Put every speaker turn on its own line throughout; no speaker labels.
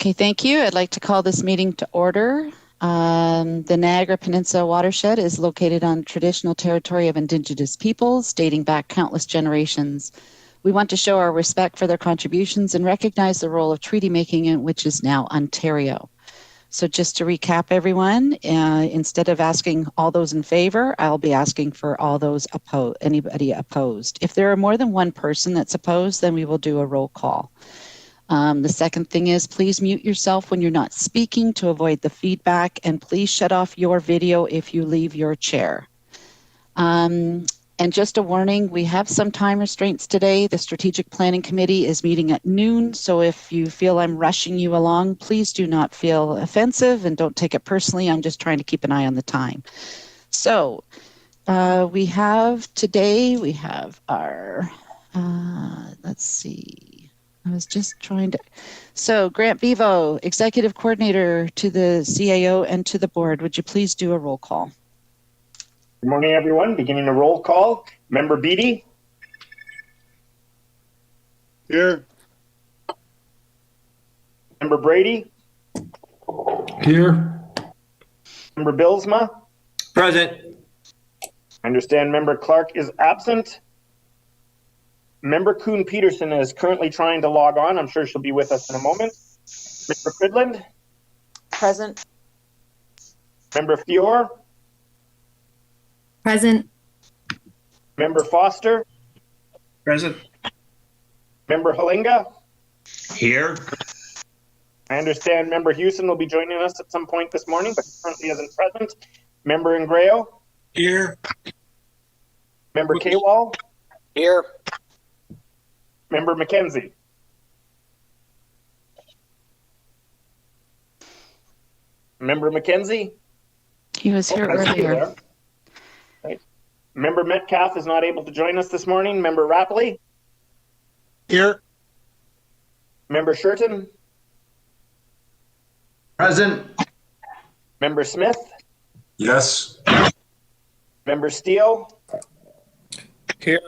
Okay, thank you. I'd like to call this meeting to order. The Niagara Peninsula Watershed is located on traditional territory of Indigenous peoples dating back countless generations. We want to show our respect for their contributions and recognize the role of treaty making in which is now Ontario. So just to recap everyone, instead of asking all those in favor, I'll be asking for all those opposed, anybody opposed. If there are more than one person that's opposed, then we will do a roll call. The second thing is please mute yourself when you're not speaking to avoid the feedback, and please shut off your video if you leave your chair. And just a warning, we have some time restraints today. The Strategic Planning Committee is meeting at noon, so if you feel I'm rushing you along, please do not feel offensive and don't take it personally. I'm just trying to keep an eye on the time. So we have our, let's see, I was just trying to, so Grant Vivo, Executive Coordinator to the CAO and to the board, would you please do a roll call?
Good morning, everyone. Beginning the roll call. Member Beatty.
Here.
Member Brady.
Here.
Member Billsma.
Present.
I understand Member Clark is absent. Member Kuhn-Peterson is currently trying to log on. I'm sure she'll be with us in a moment. Member Cridland.
Present.
Member Fior.
Present.
Member Foster.
Present.
Member Halinga.
Here.
I understand Member Houston will be joining us at some point this morning, but currently isn't present. Member Ingrao.
Here.
Member Kwal.
Here.
Member McKenzie. Member McKenzie.
He was here
I see you
earlier.
there. Right. Member Metcalf is not able to join us this morning. Member Rapley.
Here.
Member Shurton.
Present.
Member Smith.
Yes.
Member Steele.
Here.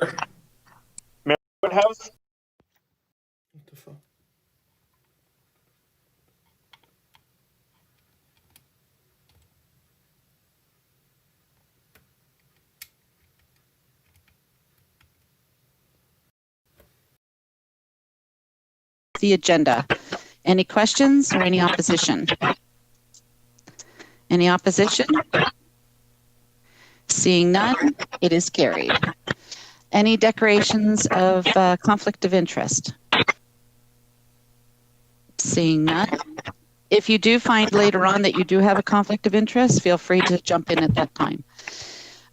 Member Woodhouse.
The agenda. Any questions or any opposition? Any opposition? Seeing none, it is carried. Any declarations of conflict of interest? Seeing none. If you do find later on that you do have a conflict of interest, feel free to jump in at that time.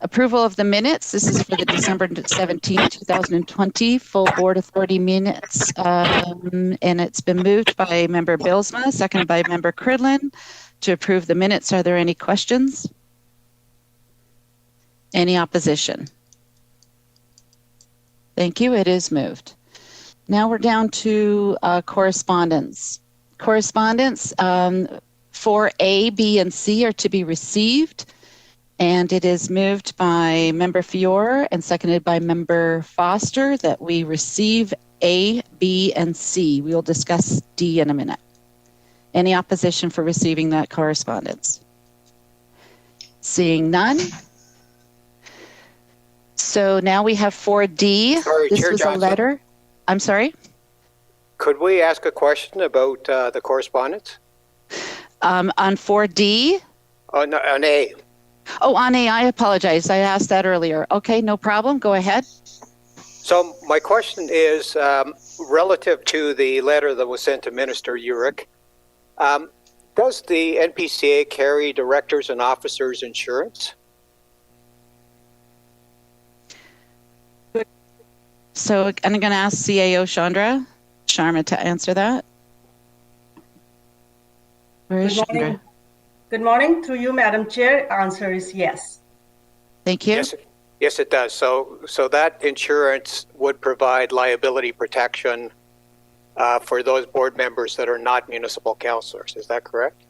Approval of the minutes. This is for the December 17, 2020 full board authority minutes. And it's been moved by Member Billsma, seconded by Member Cridland to approve the minutes. Are there any questions? Any opposition? Thank you. It is moved. Now we're down to correspondence. Correspondence for A, B, and C are to be received. And it is moved by Member Fior and seconded by Member Foster that we receive A, B, and C. We will discuss D in a minute. Any opposition for receiving that correspondence? Seeing none. So now we have 4D.
Sorry,
This
Chair
was
Johnson.
a letter. I'm sorry?
Could we ask a question about the correspondence?
On 4D?
Oh, no, on A.
Oh, on A, I apologize. I asked that earlier. Okay, no problem. Go ahead.
So my question is relative to the letter that was sent to Minister Urick. Does the Npca carry directors and officers insurance?
So I'm going to ask CAO Sharma to answer that. Where is Chandra?
Good morning. Through you, Madam Chair, answer is yes.
Thank you.
Yes, it does. So that insurance would provide liability protection for those board members that are not municipal councillors. Is that correct?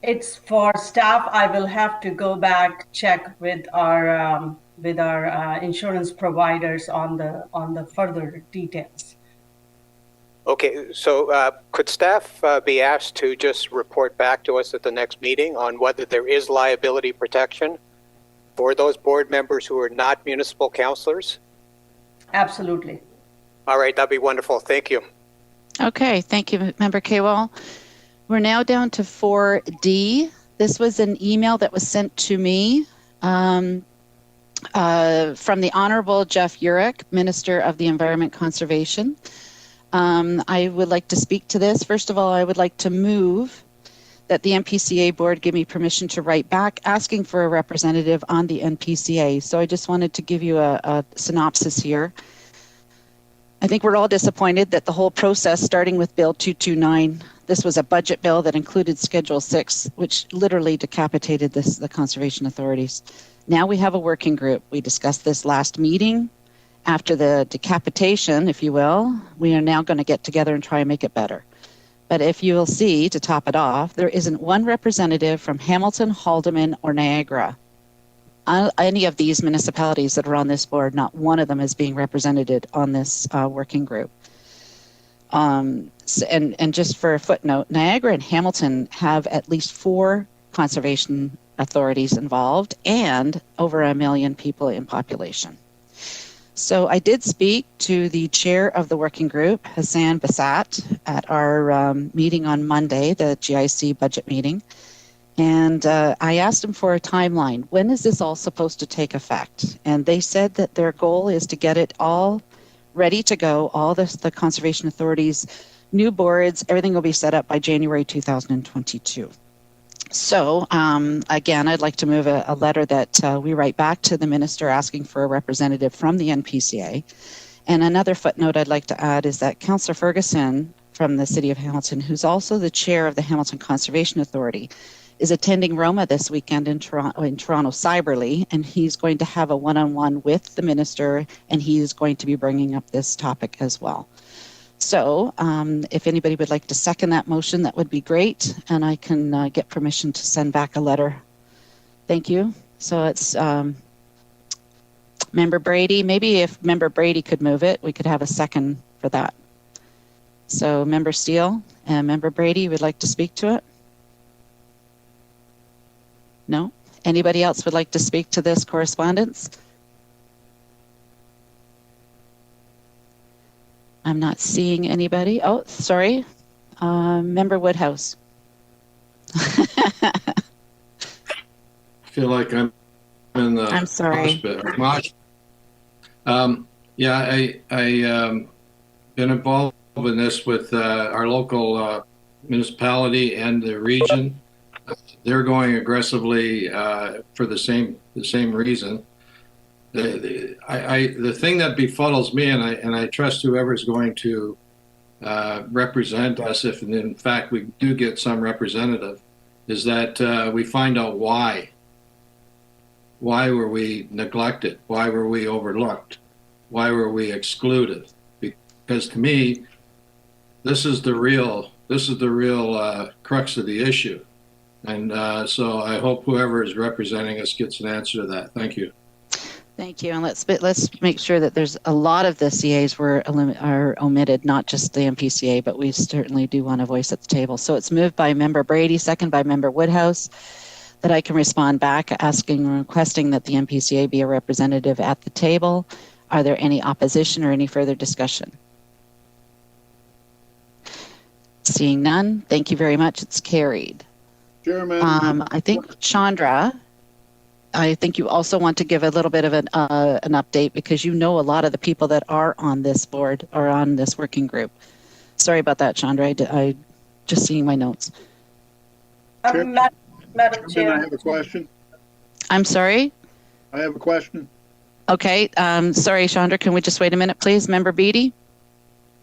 It's for staff. I will have to go back, check with our insurance providers on the further details.
Okay, so could staff be asked to just report back to us at the next meeting on whether there is liability protection for those board members who are not municipal councillors?
Absolutely.
All right, that'd be wonderful. Thank you.
Okay, thank you, Member Kaywall. We're now down to 4D. This was an email that was sent to me from the Honorable Jeff Urich, Minister of the Environment Conservation. I would like to speak to this. First of all, I would like to move that the Npca board give me permission to write back asking for a representative on the Npca. So I just wanted to give you a synopsis here. I think we're all disappointed that the whole process, starting with Bill 229, this was a budget bill that included Schedule 6, which literally decapitated the conservation authorities. Now we have a working group. We discussed this last meeting. After the decapitation, if you will, we are now going to get together and try and make it better. But if you will see, to top it off, there isn't one representative from Hamilton, Haldimand, or Niagara. Any of these municipalities that are on this board, not one of them is being represented on this working group. And just for a footnote, Niagara and Hamilton have at least 4 conservation authorities involved and over 1 million people in population. So I did speak to the chair of the working group, Hassan Bassat, at our meeting on Monday, the GIC budget meeting. And I asked him for a timeline. When is this all supposed to take effect? And they said that their goal is to get it all ready to go, all the conservation authorities, new boards, everything will be set up by January 2022. So again, I'd like to move a letter that we write back to the minister asking for a representative from the Npca. And another footnote I'd like to add is that Councillor Ferguson from the City of Hamilton, who's also the chair of the Hamilton Conservation Authority, is attending Roma this weekend in Toronto cyberly, and he's going to have a one-on-one with the minister, and he's going to be bringing up this topic as well. So if anybody would like to second that motion, that would be great, and I can get permission to send back a letter. Thank you. So it's Member Brady. Maybe if Member Brady could move it, we could have a second for that. So Member Steele and Member Brady would like to speak to it? No? Anybody else would like to speak to this correspondence? I'm not seeing anybody. Oh, sorry. Member Woodhouse.
I feel like I'm in the
I'm sorry.
mosh pit. Yeah, I been involved in this with our local municipality and the region. They're going aggressively for the same reason. The thing that befuddles me, and I trust whoever's going to represent us, if in fact we do get some representative, is that we find out why. Why were we neglected? Why were we overlooked? Why were we excluded? Because to me, this is the real crux of the issue. And so I hope whoever is representing us gets an answer to that. Thank you.
Thank you. And let's make sure that there's a lot of the CAs are omitted, not just the Npca, but we certainly do want a voice at the table. So it's moved by Member Brady, second by Member Woodhouse, that I can respond back requesting that the Npca be a representative at the table. Are there any opposition or any further discussion? Seeing none, thank you very much. It's carried.
Chairman.
I think Chandra, I think you also want to give a little bit of an update because you know a lot of the people that are on this board or on this working group. Sorry about that, Chandra. I just seeing my notes.
Madam Chair.
I have a question.
I'm sorry.
I have a question.
Okay. Sorry, Chandra. Can we just wait a minute, please? Member Beatty?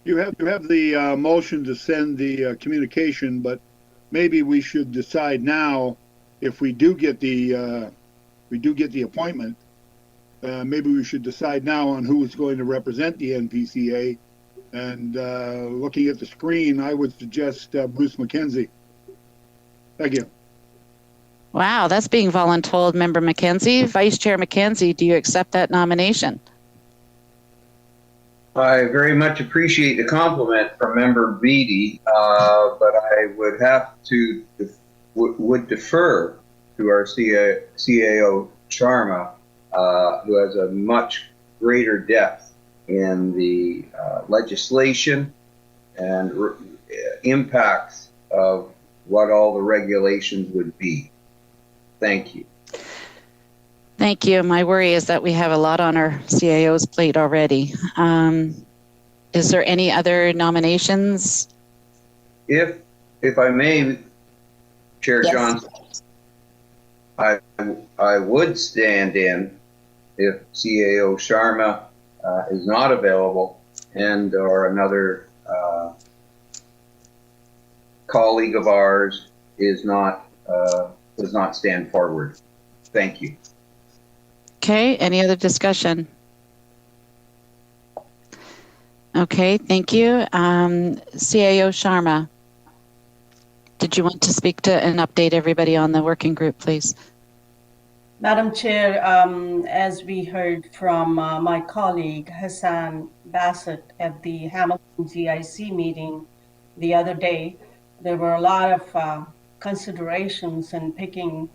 You have the motion to send the communication, but maybe we should decide now if we do get the appointment. Maybe we should decide now on who is going to represent the Npca. And looking at the screen, I would suggest Bruce McKenzie. Thank you.
Wow, that's being voluntold, Member McKenzie. Vice Chair McKenzie, do you accept that nomination?
I very much appreciate the compliment from Member Beatty, but I would have to would defer to our CAO Sharma, who has a much greater depth in the legislation and impacts of what all the regulations would be. Thank you.
Thank you. My worry is that we have a lot on our CAO's plate already. Is there any other nominations?
If I may, Chair
Yes.
Johnson, I would stand in if CAO Sharma is not available and or another colleague of ours is not does not stand forward. Thank you.
Okay, any other discussion? Okay, thank you. CAO Sharma, did you want to speak to and update everybody on the working group, please?
Madam Chair, as we heard from my colleague Hassan Bassett at the Hamilton GIC meeting the other day, there were a lot of considerations in picking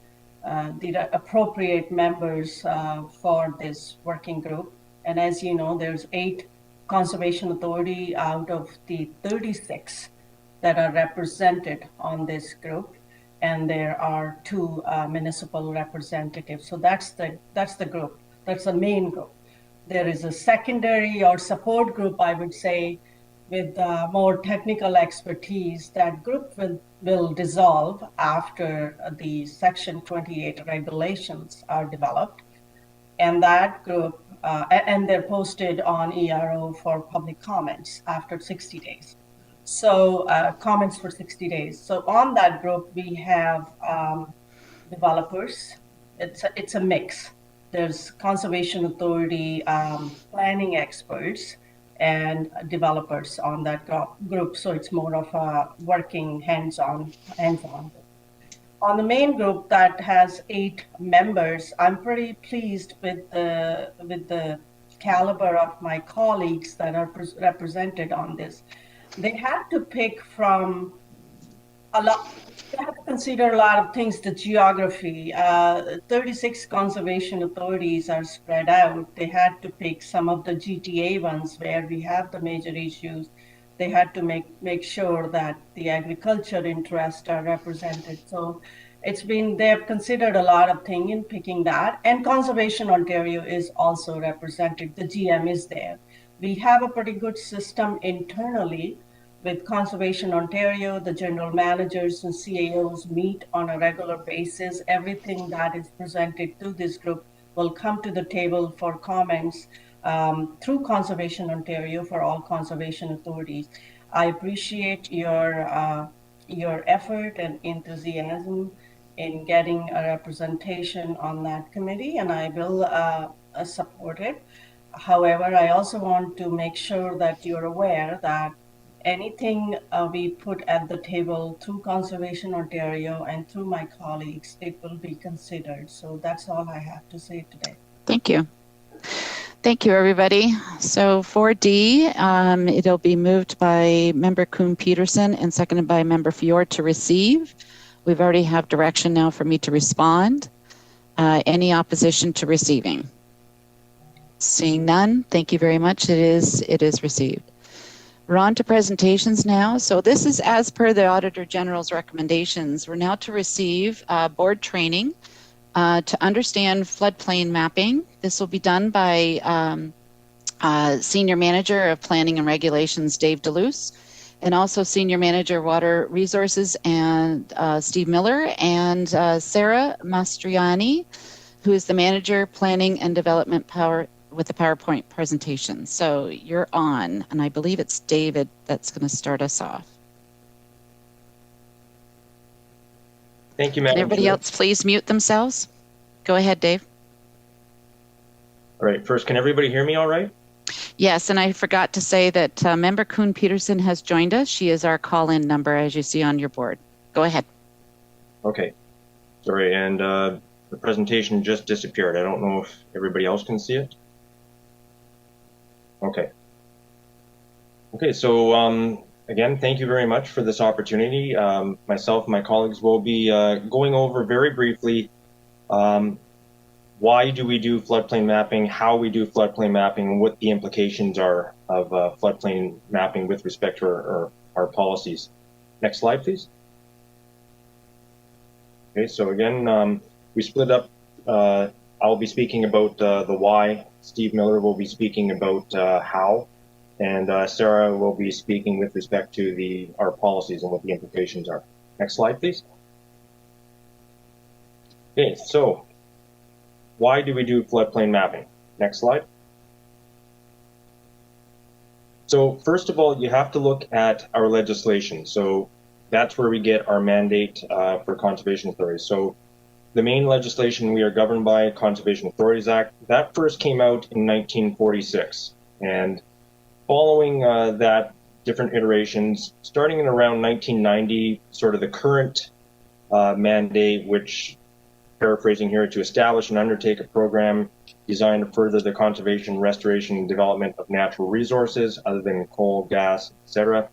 the appropriate members for this working group. And as you know, there's 8 conservation authority out of the 36 that are represented on this group, and there are 2 municipal representatives. So that's the group. That's the main group. There is a secondary or support group, I would say, with more technical expertise. That group will dissolve after the Section 28 regulations are developed, and that group and they're posted on ERO for public comments after 60 days. So comments for 60 days. So on that group, we have developers. It's a mix. There's conservation authority, planning experts, and developers on that group. So it's more of a working hands-on. On the main group that has 8 members, I'm pretty pleased with the caliber of my colleagues that are represented on this. They had to pick from a lot. They have to consider a lot of things, the geography. 36 conservation authorities are spread out. They had to pick some of the GTA ones where we have the major issues. They had to make sure that the agriculture interests are represented. So they've considered a lot of things in picking that. And Conservation Ontario is also represented. The GM is there. We have a pretty good system internally with Conservation Ontario. The general managers and CAOs meet on a regular basis. Everything that is presented to this group will come to the table for comments through Conservation Ontario for all conservation authorities. I appreciate your effort and enthusiasm in getting a representation on that committee, and I will support it. However, I also want to make sure that you're aware that anything we put at the table through Conservation Ontario and through my colleagues, it will be considered. So that's all I have to say today.
Thank you. Thank you, everybody. So 4D, it'll be moved by Member Kuhn-Peterson and seconded by Member Fjord to receive. We've already have direction now for me to respond. Any opposition to receiving? Seeing none, thank you very much. It is received. We're on to presentations now. So this is as per the Auditor General's recommendations. We're now to receive board training to understand floodplain mapping. This will be done by Senior Manager of Planning and Regulations, Dave DeLuce, and also Senior Manager Water Resources and Steve Miller, and Sarah Mastriani, who is the Manager Planning and Development Power with the PowerPoint presentation. So you're on, and I believe it's David that's going to start us off.
Thank you, Madam
Can everybody
Chair.
else please mute themselves? Go ahead, Dave.
All right, first, can everybody hear me all right?
Yes, and I forgot to say that Member Kuhn-Peterson has joined us. She is our call-in number, as you see on your board. Go ahead.
Okay, sorry, and the presentation just disappeared. I don't know if everybody else can see it. Okay. Okay, so again, thank you very much for this opportunity. Myself and my colleagues will be going over very briefly why do we do floodplain mapping, how we do floodplain mapping, and what the implications are of floodplain mapping with respect to our policies. Next slide, please. Okay, so again, we split up. I'll be speaking about the why. Steve Miller will be speaking about how. And Sarah will be speaking with respect to our policies and what the implications are. Next slide, please. Okay, so why do we do floodplain mapping? Next slide. So first of all, you have to look at our legislation. So that's where we get our mandate for conservation authorities. So the main legislation we are governed by, Conservation Authorities Act, that first came out in 1946. And following that, different iterations, starting in around 1990, sort of the current mandate, which, paraphrasing here, to establish and undertake a program designed to further the conservation, restoration, and development of natural resources other than coal, gas, etc.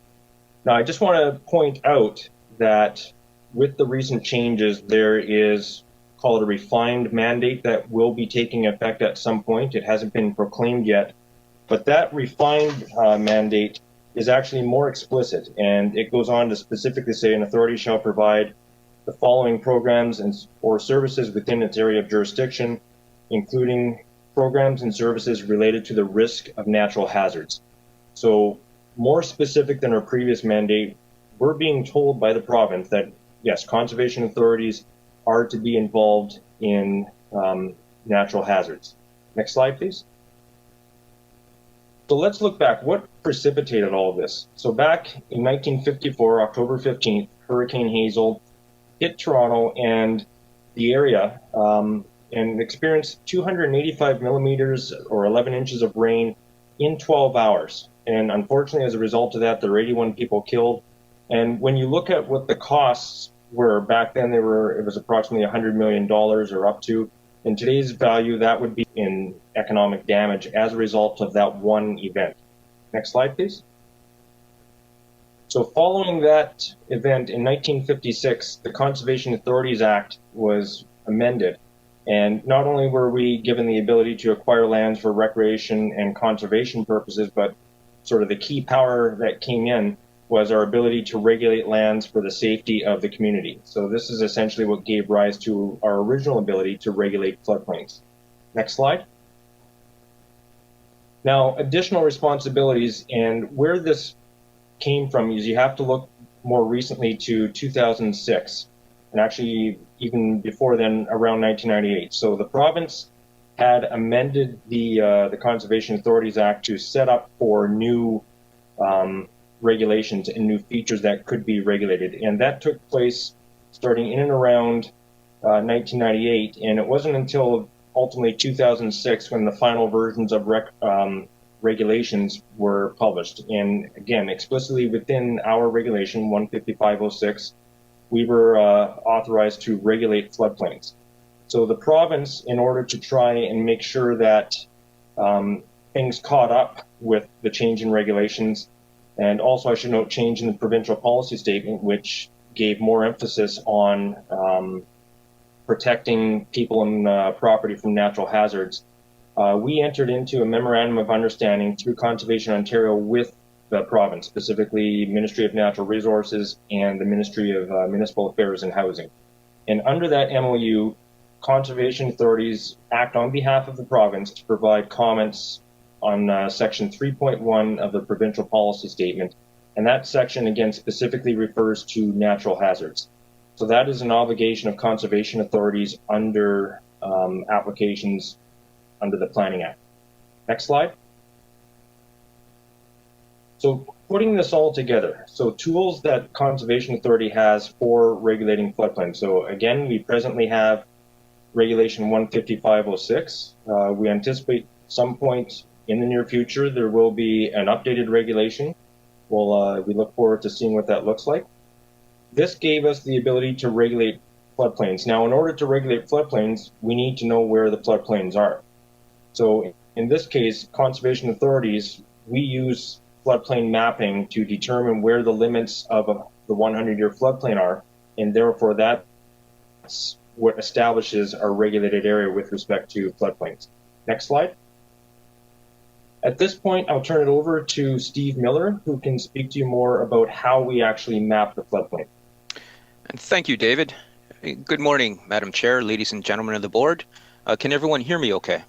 Now, I just want to point out that with the recent changes, there is, call it a refined mandate that will be taking effect at some point. It hasn't been proclaimed yet. But that refined mandate is actually more explicit, and it goes on to specifically say an authority shall provide the following programs or services within its area of jurisdiction, including programs and services related to the risk of natural hazards. So more specific than our previous mandate, we're being told by the province that, yes, conservation authorities are to be involved in natural hazards. Next slide, please. So let's look back. What precipitated all of this? So back in 1954, October 15th, Hurricane Hazel hit Toronto and the area and experienced 285 millimeters or 11 inches of rain in 12 hours. And unfortunately, as a result of that, there were 81 people killed. And when you look at what the costs were back then, it was approximately $100 million or up to. In today's value, that would be in economic damage as a result of that one event. Next slide, please. So following that event in 1956, the Conservation Authorities Act was amended. And not only were we given the ability to acquire lands for recreation and conservation purposes, but sort of the key power that came in was our ability to regulate lands for the safety of the community. So this is essentially what gave rise to our original ability to regulate floodplains. Next slide. Now, additional responsibilities, and where this came from is you have to look more recently to 2006, and actually even before then, around 1998. So the province had amended the Conservation Authorities Act to set up for new regulations and new features that could be regulated. And that took place starting in and around 1998. And it wasn't until ultimately 2006 when the final versions of regulations were published. And again, explicitly within our regulation, 15506, we were authorized to regulate floodplains. So the province, in order to try and make sure that things caught up with the change in regulations, and also I should note change in the provincial policy statement, which gave more emphasis on protecting people and property from natural hazards. We entered into a memorandum of understanding through Conservation Ontario with the province, specifically Ministry of Natural Resources and the Ministry of Municipal Affairs and Housing. And under that MOU, conservation authorities act on behalf of the province to provide comments on section 3.1 of the provincial policy statement. And that section, again, specifically refers to natural hazards. So that is an obligation of conservation authorities under applications under the Planning Act. Next slide. So putting this all together, so tools that Conservation Authority has for regulating floodplains. So again, we presently have Regulation 15506. We anticipate some point in the near future there will be an updated regulation. We look forward to seeing what that looks like. This gave us the ability to regulate floodplains. Now, in order to regulate floodplains, we need to know where the floodplains are. So in this case, conservation authorities, we use floodplain mapping to determine where the limits of the 100-year floodplain are, and therefore that's what establishes our regulated area with respect to floodplains. Next slide. At this point, I'll turn it over to Steve Miller, who can speak to you more about how we actually map the floodplain.
And thank you, David. Good morning, Madam Chair, ladies and gentlemen of the board. Can everyone hear me okay?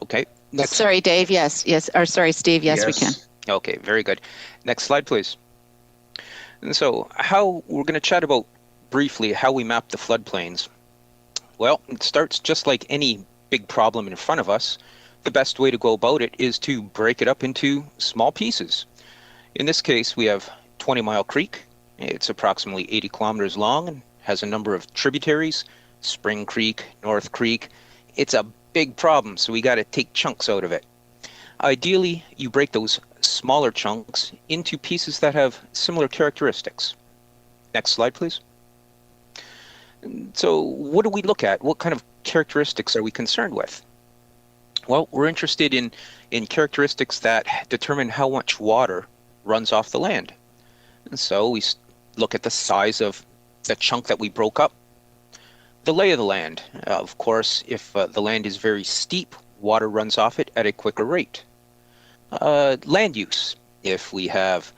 Okay.
Sorry, Dave. Yes. Or sorry, Steve. Yes, we can.
Okay, very good. Next slide, please. And so we're going to chat about briefly how we map the floodplains. Well, it starts just like any big problem in front of us. The best way to go about it is to break it up into small pieces. In this case, we have 20 Mile Creek. It's approximately 80 kilometers long and has a number of tributaries, Spring Creek, North Creek. It's a big problem, so we got to take chunks out of it. Ideally, you break those smaller chunks into pieces that have similar characteristics. Next slide, please. So what do we look at? What kind of characteristics are we concerned with? Well, we're interested in characteristics that determine how much water runs off the land. And so we look at the size of the chunk that we broke up. The lay of the land. Of course, if the land is very steep, water runs off it at a quicker rate. Land use. If we have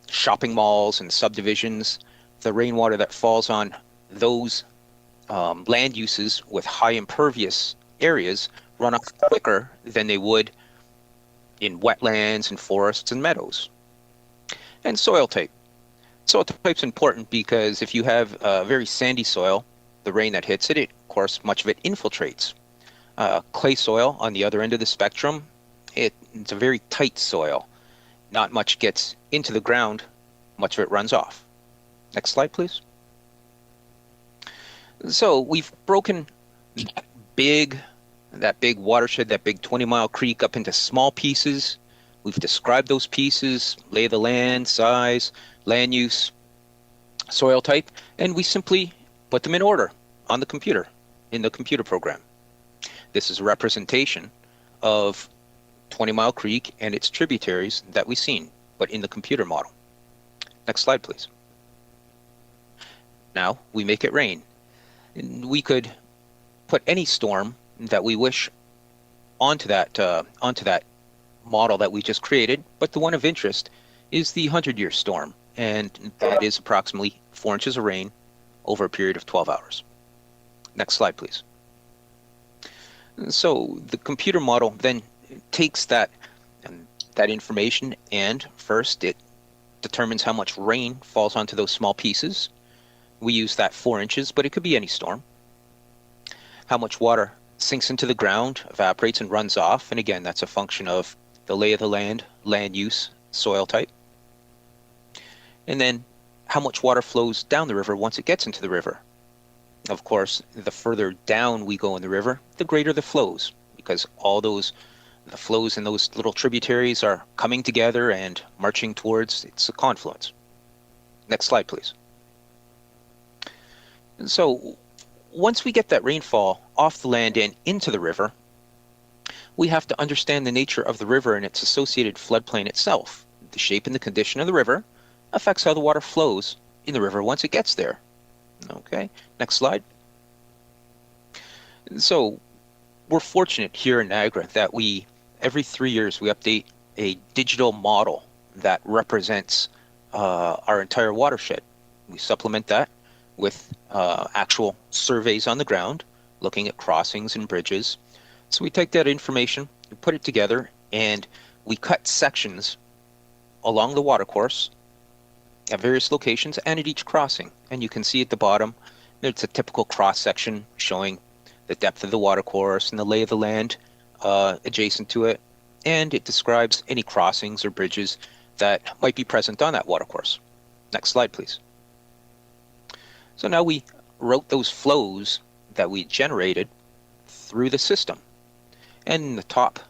shopping malls and subdivisions, the rainwater that falls on those land uses with high impervious areas run off quicker than they would in wetlands and forests and meadows. And soil type. Soil type's important because if you have very sandy soil, the rain that hits it, of course, much of it infiltrates. Clay soil on the other end of the spectrum, it's a very tight soil. Not much gets into the ground, much of it runs off. Next slide, please. So we've broken that big watershed, that big 20 Mile Creek up into small pieces. We've described those pieces, lay of the land, size, land use, soil type, and we simply put them in order on the computer, in the computer program. This is a representation of 20 Mile Creek and its tributaries that we've seen, but in the computer model. Next slide, please. Now we make it rain. We could put any storm that we wish onto that model that we just created, but the one of interest is the 100-year storm, and that is approximately 4 inches of rain over a period of 12 hours. Next slide, please. So the computer model then takes that information, and first it determines how much rain falls onto those small pieces. We use that 4 inches, but it could be any storm. How much water sinks into the ground, evaporates, and runs off. And again, that's a function of the lay of the land, land use, soil type. And then how much water flows down the river once it gets into the river. Of course, the further down we go in the river, the greater the flows, because the flows in those little tributaries are coming together and marching towards it's a confluence. Next slide, please. And so once we get that rainfall off the land and into the river, we have to understand the nature of the river and its associated floodplain itself. The shape and the condition of the river affects how the water flows in the river once it gets there. Okay, next slide. So we're fortunate here in Niagara that every 3 years we update a digital model that represents our entire watershed. We supplement that with actual surveys on the ground, looking at crossings and bridges. So we take that information, we put it together, and we cut sections along the watercourse at various locations and at each crossing. And you can see at the bottom, it's a typical cross section showing the depth of the watercourse and the lay of the land adjacent to it. And it describes any crossings or bridges that might be present on that watercourse. Next slide, please. So now we wrote those flows that we generated through the system. And in the top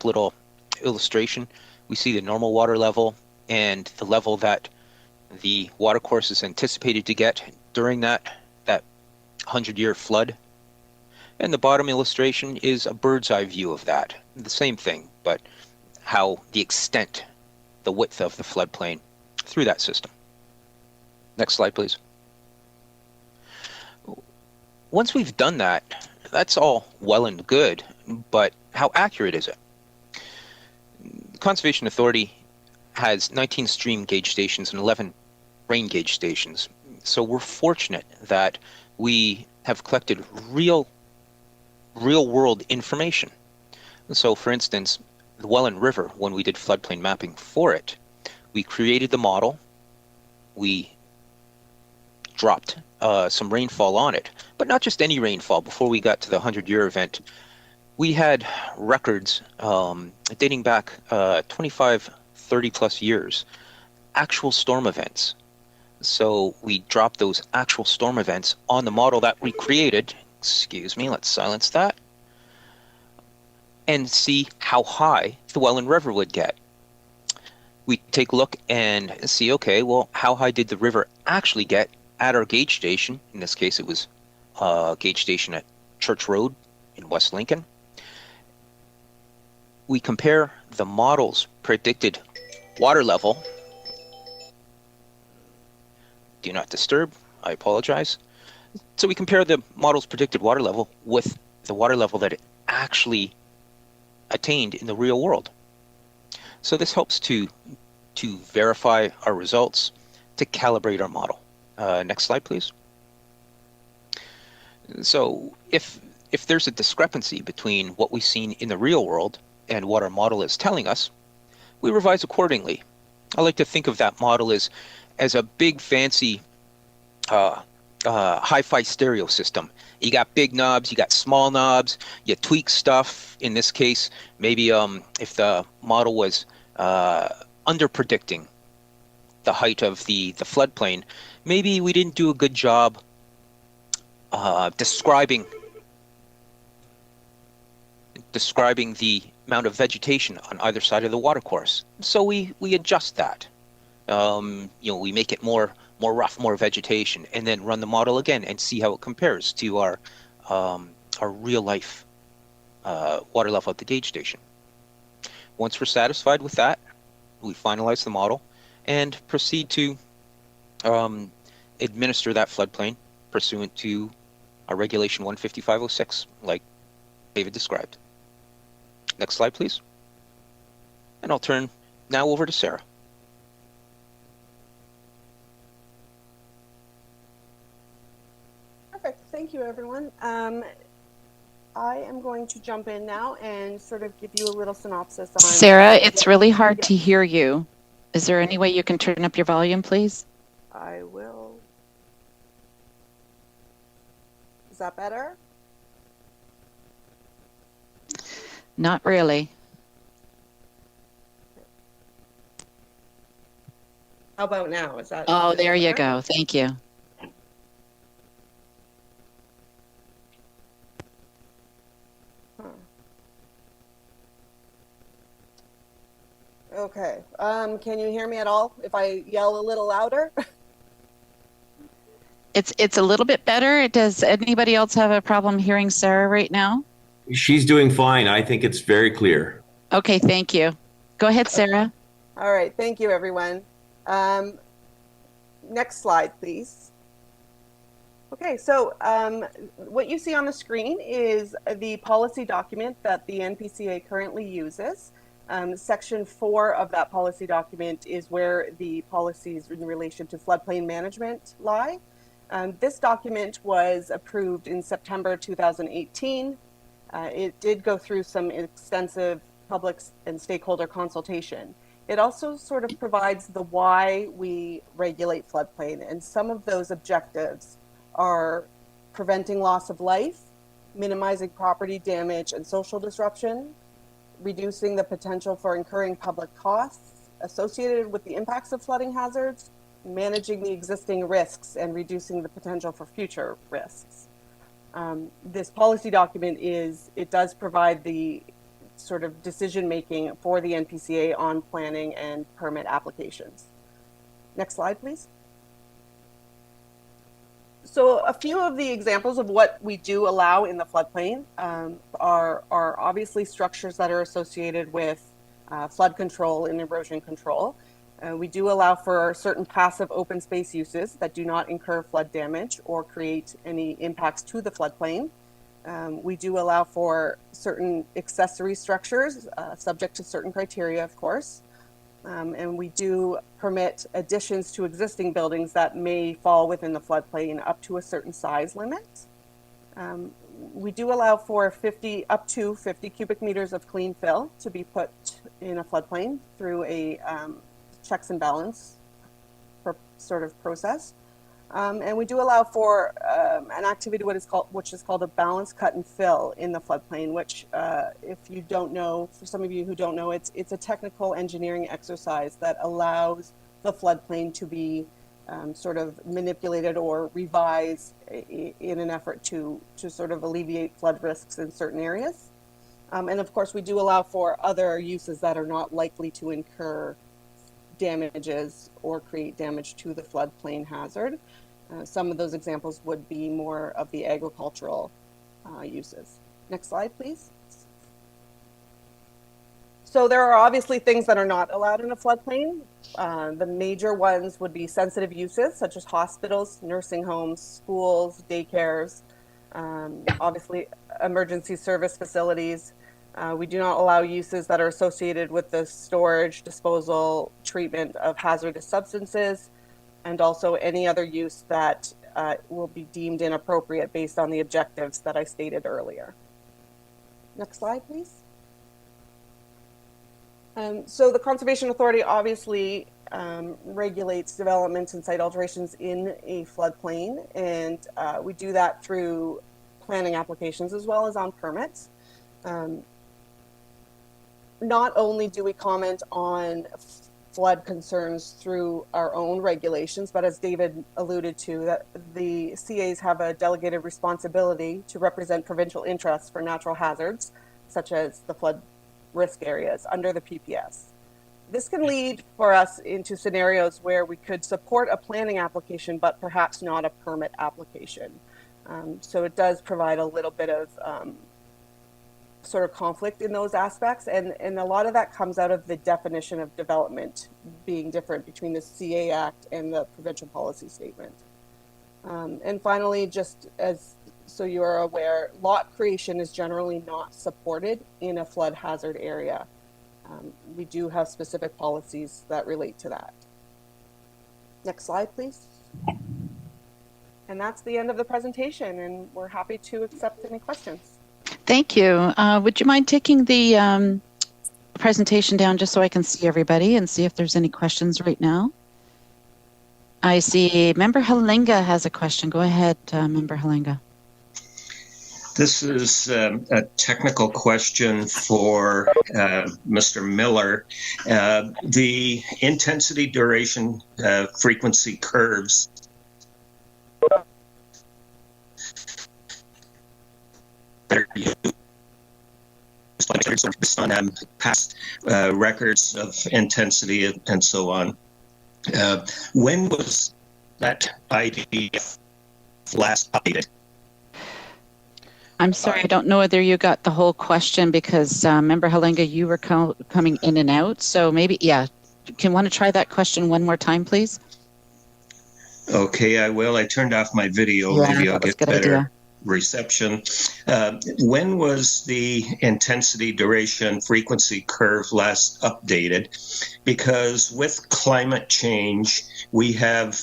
little illustration, we see the normal water level and the level that the watercourse is anticipated to get during that 100-year flood. And the bottom illustration is a bird's eye view of that. The same thing, but how the extent, the width of the floodplain through that system. Next slide, please. Once we've done that, that's all well and good, but how accurate is it? The Conservation Authority has 19 stream gauge stations and 11 rain gauge stations. So we're fortunate that we have collected real world information. So for instance, the Welland River, when we did floodplain mapping for it, we created the model, we dropped some rainfall on it, but not just any rainfall. Before we got to the 100-year event, we had records dating back 25, 30 plus years, actual storm events. So we dropped those actual storm events on the model that we created. Excuse me, let's silence that. And see how high the Welland River would get. We take a look and see, okay, well, how high did the river actually get at our gauge station? In this case, it was a gauge station at Church Road in West Lincoln. We compare the model's predicted water level. Do not disturb, I apologize. So we compare the model's predicted water level with the water level that it actually attained in the real world. So this helps to verify our results, to calibrate our model. Next slide, please. So if there's a discrepancy between what we've seen in the real world and what our model is telling us, we revise accordingly. I like to think of that model as a big fancy hi-fi stereo system. You got big knobs, you got small knobs, you tweak stuff. In this case, maybe if the model was under predicting the height of the floodplain, maybe we didn't do a good job describing the amount of vegetation on either side of the watercourse. So we adjust that. We make it more rough, more vegetation, and then run the model again and see how it compares to our real life water level at the gauge station. Once we're satisfied with that, we finalize the model and proceed to administer that floodplain pursuant to our regulation 15506, like David described. Next slide, please. And I'll turn now over to Sarah.
Perfect. Thank you, everyone. I am going to jump in now and sort of give you a little synopsis on...
Sarah, it's really hard to hear you. Is there any way you can turn up your volume, please?
I will. Is that better?
Not really.
How about now? Is that...
Oh, there you go. Thank you.
Okay. Can you hear me at all if I yell a little louder?
It's a little bit better. Does anybody else have a problem hearing Sarah right now?
She's doing fine. I think it's very clear.
Okay, thank you. Go ahead, Sarah.
All right. Thank you, everyone. Next slide, please. Okay, so what you see on the screen is the policy document that the Npca currently uses. Section 4 of that policy document is where the policies in relation to floodplain management lie. This document was approved in September 2018. It did go through some extensive public and stakeholder consultation. It also sort of provides the why we regulate floodplain, and some of those objectives are preventing loss of life, minimizing property damage and social disruption, reducing the potential for incurring public costs associated with the impacts of flooding hazards, managing the existing risks and reducing the potential for future risks. This policy document it does provide the sort of decision-making for the Npca on planning and permit applications. Next slide, please. So a few of the examples of what we do allow in the floodplain are obviously structures that are associated with flood control and erosion control. We do allow for certain passive open space uses that do not incur flood damage or create any impacts to the floodplain. We do allow for certain accessory structures subject to certain criteria, of course. And we do permit additions to existing buildings that may fall within the floodplain up to a certain size limit. We do allow for up to 50 cubic meters of clean fill to be put in a floodplain through a checks and balance sort of process. And we do allow for an activity which is called a balance cut and fill in the floodplain, which if you don't know, for some of you who don't know, it's a technical engineering exercise that allows the floodplain to be sort of manipulated or revised in an effort to sort of alleviate flood risks in certain areas. And of course, we do allow for other uses that are not likely to incur damages or create damage to the floodplain hazard. Some of those examples would be more of the agricultural uses. Next slide, please. So there are obviously things that are not allowed in a floodplain. The major ones would be sensitive uses such as hospitals, nursing homes, schools, daycares, obviously emergency service facilities. We do not allow uses that are associated with the storage, disposal, treatment of hazardous substances, and also any other use that will be deemed inappropriate based on the objectives that I stated earlier. Next slide, please. So the Conservation Authority obviously regulates developments and site alterations in a floodplain, and we do that through planning applications as well as on permits. Not only do we comment on flood concerns through our own regulations, but as David alluded to, that the CAs have a delegated responsibility to represent provincial interests for natural hazards, such as the flood risk areas under the PPS. This can lead for us into scenarios where we could support a planning application, but perhaps not a permit application. So it does provide a little bit of sort of conflict in those aspects, and a lot of that comes out of the definition of development being different between the CA Act and the provincial policy statement. And finally, just as so you are aware, lot creation is generally not supported in a flood hazard area. We do have specific policies that relate to that. Next slide, please. And that's the end of the presentation, and we're happy to accept any questions.
Thank you. Would you mind taking the presentation down just so I can see everybody and see if there's any questions right now? I see Member Halenga has a question. Go ahead, Member Halenga.
This is a technical question for Mr. Miller. The intensity, duration, frequency curves that are used on past records of intensity and so on. When was that IDF last updated?
I'm sorry, I don't know whether you got the whole question because Member Halenga, you were coming in and out. So maybe, yeah, want to try that question one more time, please?
Okay, I will. I turned off my video.
Yeah,
maybe I'll get better
idea.
Reception. When was the intensity, duration, frequency curve last updated? Because with climate change, we have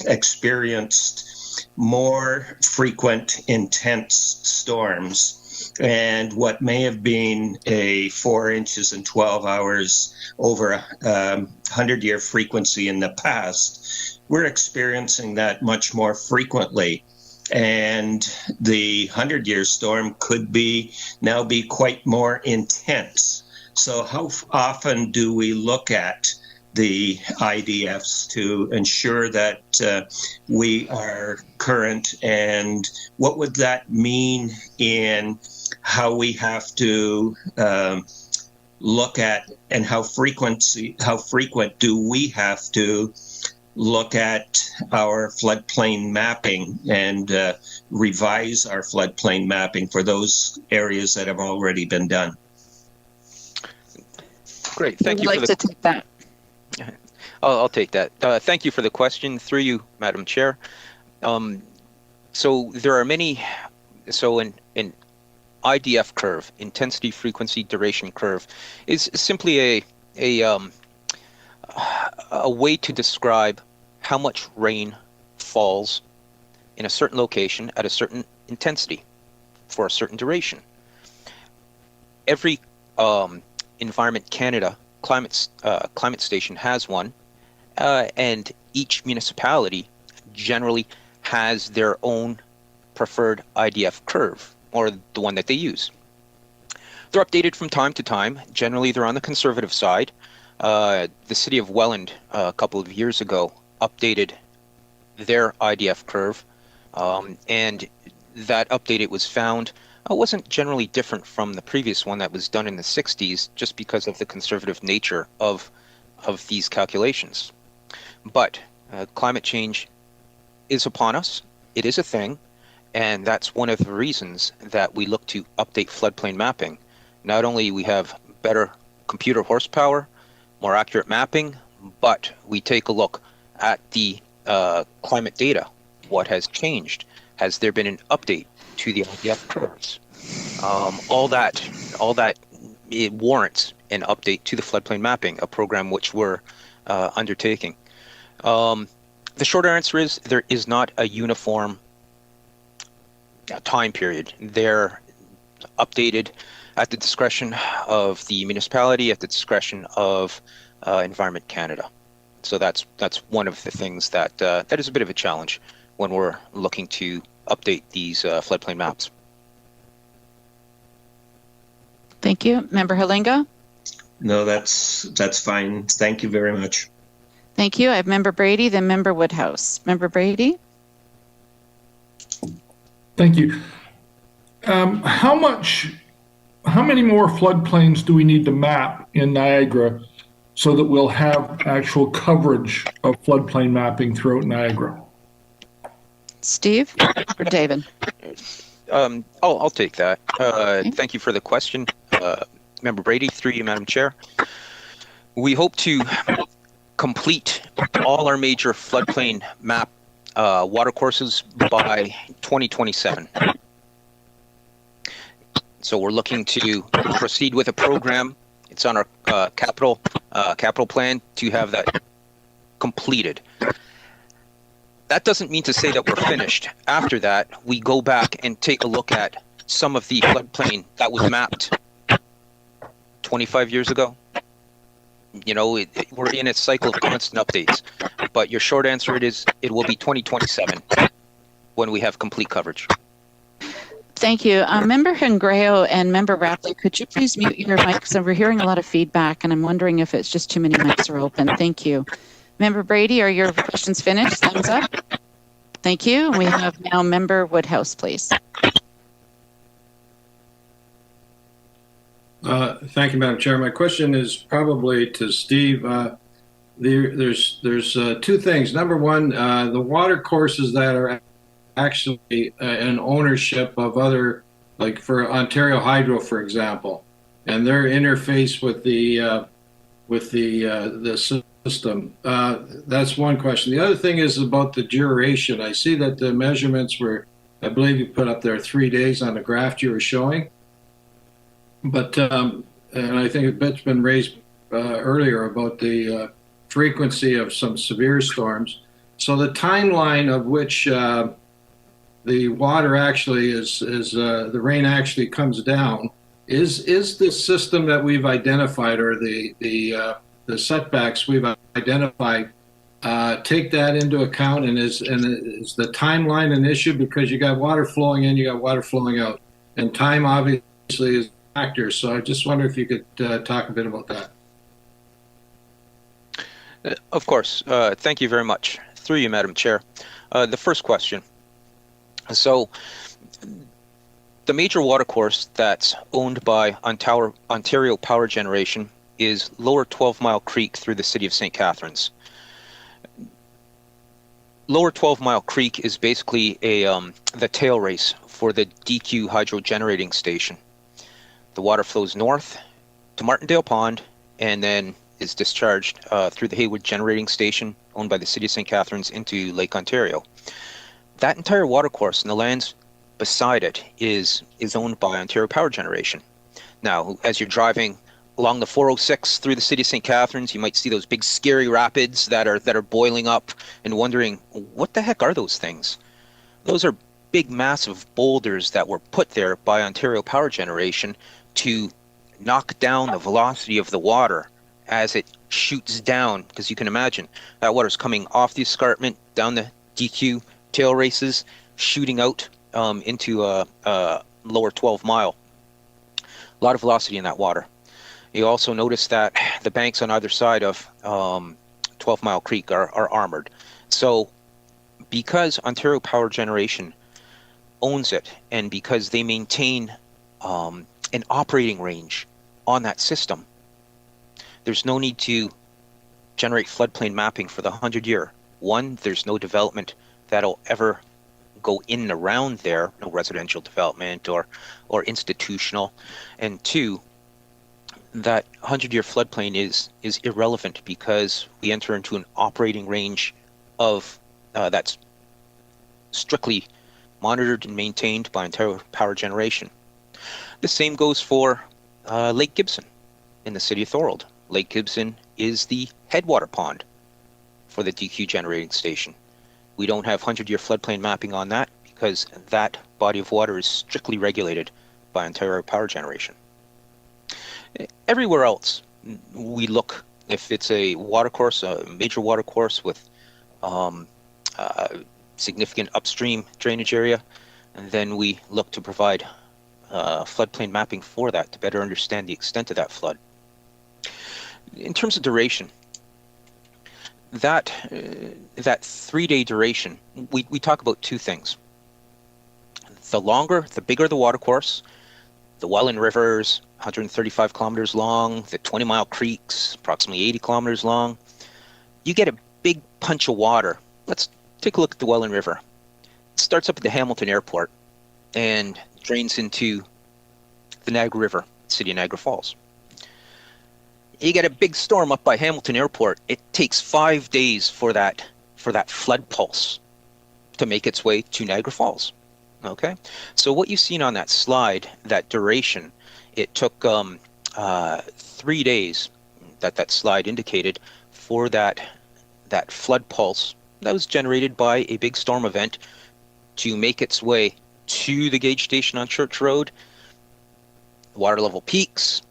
experienced more frequent, intense storms. And what may have been a 4 inches in 12 hours over a 100-year frequency in the past, we're experiencing that much more frequently. And the 100-year storm could now be quite more intense. So how often do we look at the IDFs to ensure that we are current, and what would that mean in how we have to look at, and how frequent do we have to look at our floodplain mapping and revise our floodplain mapping for those areas that have already been done.
Great. Thank you.
I'd like to take that.
I'll take that. Thank you for the question. Through you, Madam Chair. So there are many. So an IDF curve, intensity, frequency, duration curve, is simply a way to describe how much rain falls in a certain location at a certain intensity for a certain duration. Every Environment Canada climate station has one, and each municipality generally has their own preferred IDF curve, or the one that they use. They're updated from time to time. Generally, they're on the conservative side. The city of Welland a couple of years ago updated their IDF curve, and that update, it was found, wasn't generally different from the previous one that was done in the 60s, just because of the conservative nature of these calculations. But climate change is upon us. It is a thing, and that's one of the reasons that we look to update floodplain mapping. Not only we have better computer horsepower, more accurate mapping, but we take a look at the climate data. What has changed? Has there been an update to the IDF curves? All that it warrants an update to the floodplain mapping, a program which we're undertaking. The short answer is there is not a uniform time period. They're updated at the discretion of the municipality, at the discretion of Environment Canada. So that's one of the things that that is a bit of a challenge when we're looking to update these floodplain maps.
Thank you. Member Halinga?
No, that's fine. Thank you very much.
Thank you. I have Member Brady, then Member Woodhouse. Member Brady?
Thank you. How many more floodplains do we need to map in Niagara so that we'll have actual coverage of floodplain mapping throughout Niagara?
Steve or David?
I'll take that. Thank you for the question, Member Brady, through you, Madam Chair. We hope to complete all our major floodplain map watercourses by 2027. So we're looking to proceed with a program. It's on our capital plan to have that completed. That doesn't mean to say that we're finished. After that, we go back and take a look at some of the floodplain that was mapped 25 years ago. You know, we're in a cycle of constant updates. But your short answer it will be 2027 when we have complete coverage.
Thank you. Member Hengreo and Member Rapley, could you please mute your mics? We're hearing a lot of feedback, and I'm wondering if it's just too many mics are open. Thank you. Member Brady, are your questions finished? Thumbs up. Thank you. We have now Member Woodhouse, please.
Thank you, Madam Chair. My question is probably to Steve. There's two things. Number one, the water courses that are actually in ownership of other, like for Ontario Hydro, for example, and their interface with the system. That's one question. The other thing is about the duration. I see that the measurements were, I believe you put up there 3 days on the graph you were showing. But, and I think a bit's been raised earlier about the frequency of some severe storms. So the timeline of which the water actually the rain actually comes down, is the system that we've identified, or the setbacks we've identified, take that into account, and is the timeline an issue? Because you got water flowing in, you got water flowing out, and time obviously is a factor. So I just wonder if you could talk a bit about that.
Of course. Thank you very much. Through you, Madam Chair. The first question. So the major watercourse that's owned by Ontario Power Generation is Lower 12 Mile Creek through the city of St. Catharines. Lower 12 Mile Creek is basically the tail race for the DQ hydro generating station. The water flows north to Martindale Pond and then is discharged through the Haywood generating station owned by the City of St. Catharines into Lake Ontario. That entire watercourse and the lands beside it is owned by Ontario Power Generation. Now, as you're driving along the 406 through the City of St. Catharines, you might see those big scary rapids that are boiling up and wondering, what the heck are those things? Those are big, massive boulders that were put there by Ontario Power Generation to knock down the velocity of the water as it shoots down, because you can imagine that water's coming off the escarpment, down the DQ tail races, shooting out into lower 12 Mile. A lot of velocity in that water. You also notice that the banks on either side of 12 Mile Creek are armored. So because Ontario Power Generation owns it and because they maintain an operating range on that system, there's no need to generate floodplain mapping for the 100-year. One, there's no development that'll ever go in and around there, no residential development or institutional. And two, that 100-year floodplain is irrelevant because we enter into an operating range of that's strictly monitored and maintained by Ontario Power Generation. The same goes for Lake Gibson in the city of Thorold. Lake Gibson is the headwater pond for the DQ generating station. We don't have 100-year floodplain mapping on that because that body of water is strictly regulated by Ontario Power Generation. Everywhere else, we look, if it's a watercourse, a major watercourse with significant upstream drainage area, and then we look to provide floodplain mapping for that to better understand the extent of that flood. In terms of duration, that 3-day duration, we talk about two things. The longer, the bigger the watercourse, the Welland Rivers, 135 kilometers long, the 20-mile creeks, approximately 80 kilometers long, you get a big punch of water. Let's take a look at the Welland River. It starts up at the Hamilton Airport and drains into the Niagara River, city of Niagara Falls. You get a big storm up by Hamilton Airport. It takes 5 days for that flood pulse to make its way to Niagara Falls. Okay, so what you've seen on that slide, that duration, it took 3 days that slide indicated for that flood pulse that was generated by a big storm event to make its way to the gauge station on Church Road. The water level peaks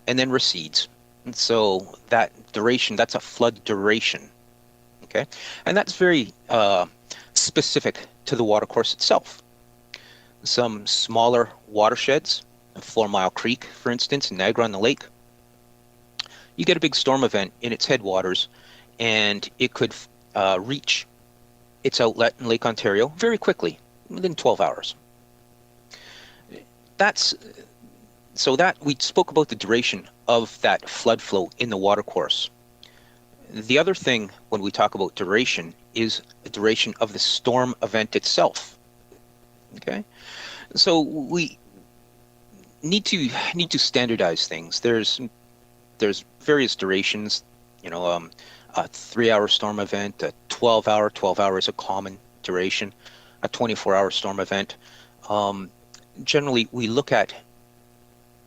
and then recedes. And so that duration, that's a flood duration. Okay, and that's very specific to the watercourse itself. Some smaller watersheds, 4 Mile Creek, for instance, in Niagara-on-the-Lake, you get a big storm event in its headwaters, and it could reach its outlet in Lake Ontario very quickly, within 12 hours. So that we spoke about the duration of that flood flow in the watercourse. The other thing when we talk about duration is the duration of the storm event itself. Okay, so we need to standardize things. There's various durations. A 3-hour storm event, a 12-hour. 12 hours is a common duration. A 24-hour storm event. Generally, we look at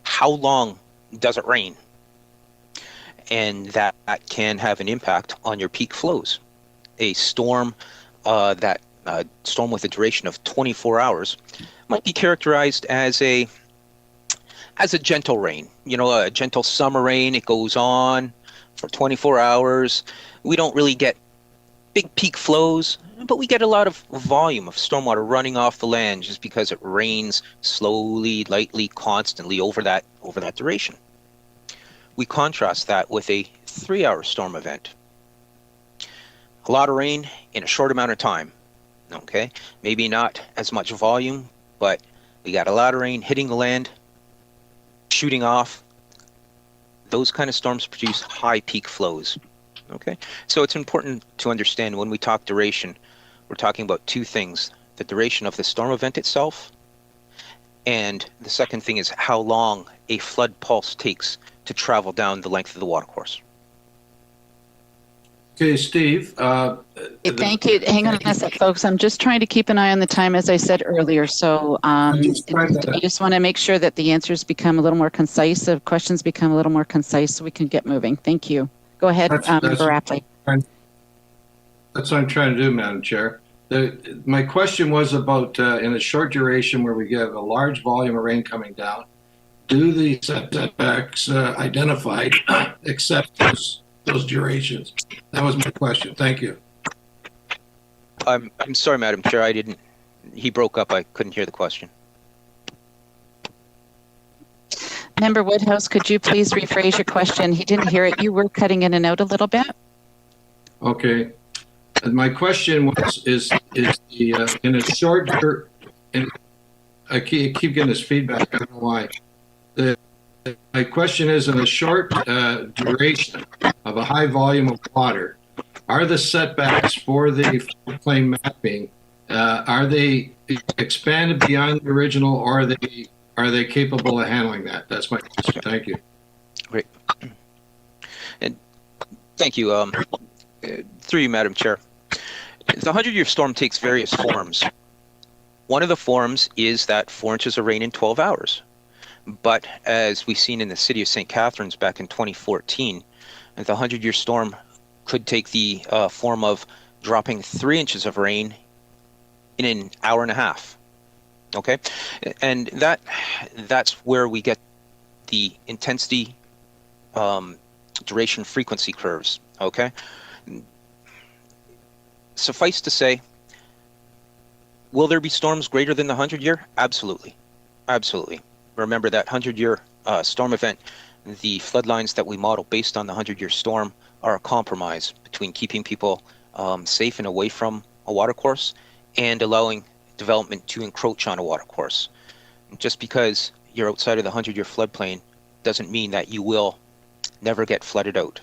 how long does it rain, and that can have an impact on your peak flows. A storm storm with a duration of 24 hours might be characterized as a gentle rain, a gentle summer rain. It goes on for 24 hours. We don't really get big peak flows, but we get a lot of volume of stormwater running off the land just because it rains slowly, lightly, constantly over that duration. We contrast that with a 3-hour storm event. A lot of rain in a short amount of time. Okay, maybe not as much volume, but we got a lot of rain hitting the land, shooting off. Those kind of storms produce high peak flows. Okay, so it's important to understand when we talk duration, we're talking about two things: the duration of the storm event itself, and the second thing is how long a flood pulse takes to travel down the length of the watercourse.
Okay, Steve.
Thank you. Hang on a sec, folks. I'm just trying to keep an eye on the time, as I said earlier. So I just want to make sure that the answers become a little more concise, the questions become a little more concise, so we can get moving. Thank you. Go ahead, Member Rapley.
That's what I'm trying to do, Madam Chair. My question was about in a short duration where we get a large volume of rain coming down, do the setbacks identified accept those durations? That was my question. Thank you.
I'm sorry, Madam Chair. I didn't. He broke up. I couldn't hear the question.
Member Woodhouse, could you please rephrase your question? He didn't hear it. You were cutting in and out a little bit.
Okay. My question is the in a short, and I keep getting this feedback. I don't know why. My question is, in a short duration of a high volume of water, are the setbacks for the floodplain mapping, are they expanded beyond the original, or are they capable of handling that? That's my question. Thank you.
Great. And thank you. Through you, Madam Chair. The 100-year storm takes various forms. One of the forms is that 4 inches of rain in 12 hours. But as we've seen in the city of St. Catharines back in 2014, the 100-year storm could take the form of dropping 3 inches of rain in an hour and a half. Okay, and that's where we get the intensity, duration, frequency curves. Okay, suffice to say, will there be storms greater than the 100-year? Absolutely, absolutely. Remember that 100-year storm event, the flood lines that we model based on the 100-year storm are a compromise between keeping people safe and away from a watercourse and allowing development to encroach on a watercourse. Just because you're outside of the 100-year floodplain doesn't mean that you will never get flooded out.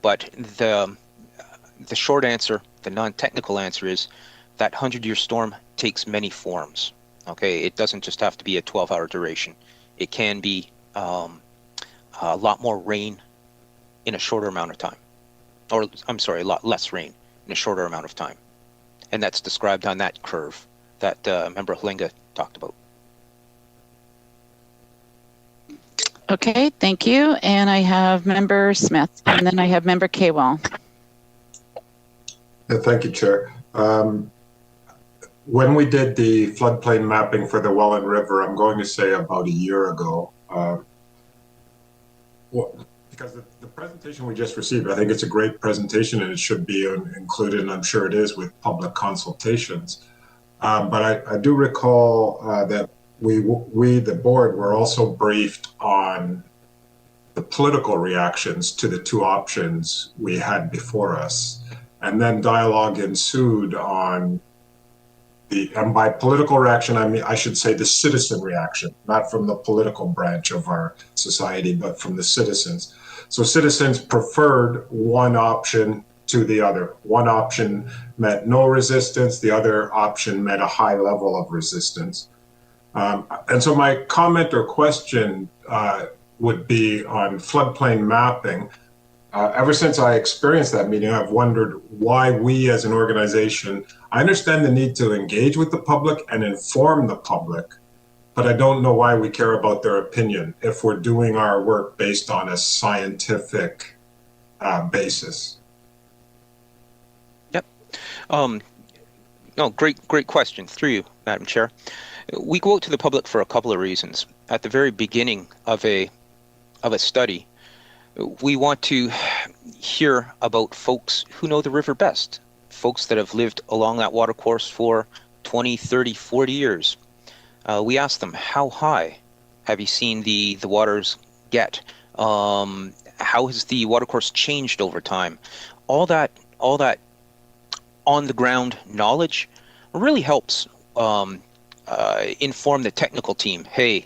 But the short answer, the non-technical answer, is that 100-year storm takes many forms. Okay, it doesn't just have to be a 12-hour duration. It can be a lot more rain in a shorter amount of time. Or, I'm sorry, a lot less rain in a shorter amount of time. And that's described on that curve that Member Halinga talked about.
Okay, thank you. And I have Member Smith, and then I have Member Kaywall.
Thank you, Chair. When we did the floodplain mapping for the Welland River, I'm going to say about a year ago, because the presentation we just received, I think it's a great presentation and it should be included, and I'm sure it is, with public consultations. But I do recall that we, the board, were also briefed on the political reactions to the two options we had before us. And then dialogue ensued on and by political reaction, I mean, I should say the citizen reaction, not from the political branch of our society, but from the citizens. So citizens preferred one option to the other. One option meant no resistance. The other option meant a high level of resistance. And so my comment or question would be on floodplain mapping. Ever since I experienced that meeting, I've wondered why we as an organization, I understand the need to engage with the public and inform the public, but I don't know why we care about their opinion if we're doing our work based on a scientific basis.
Yep. No, great question. Through you, Madam Chair. We go out to the public for a couple of reasons. At the very beginning of a study, we want to hear about folks who know the river best, folks that have lived along that watercourse for 20, 30, 40 years. We ask them, how high have you seen the waters get? How has the watercourse changed over time? All that on the ground knowledge really helps inform the technical team. Hey,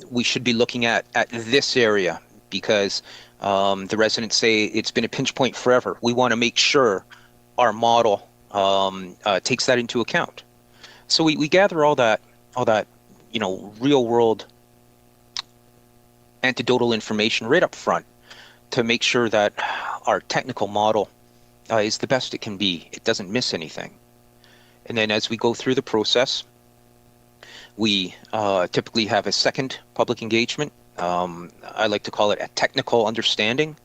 we should be looking at this area, because the residents say it's been a pinch point forever. We want to make sure our model takes that into account. So we gather all that real world anecdotal information right up front to make sure that our technical model is the best it can be. It doesn't miss anything. And then as we go through the process, we typically have a second public engagement. I like to call it a technical understanding.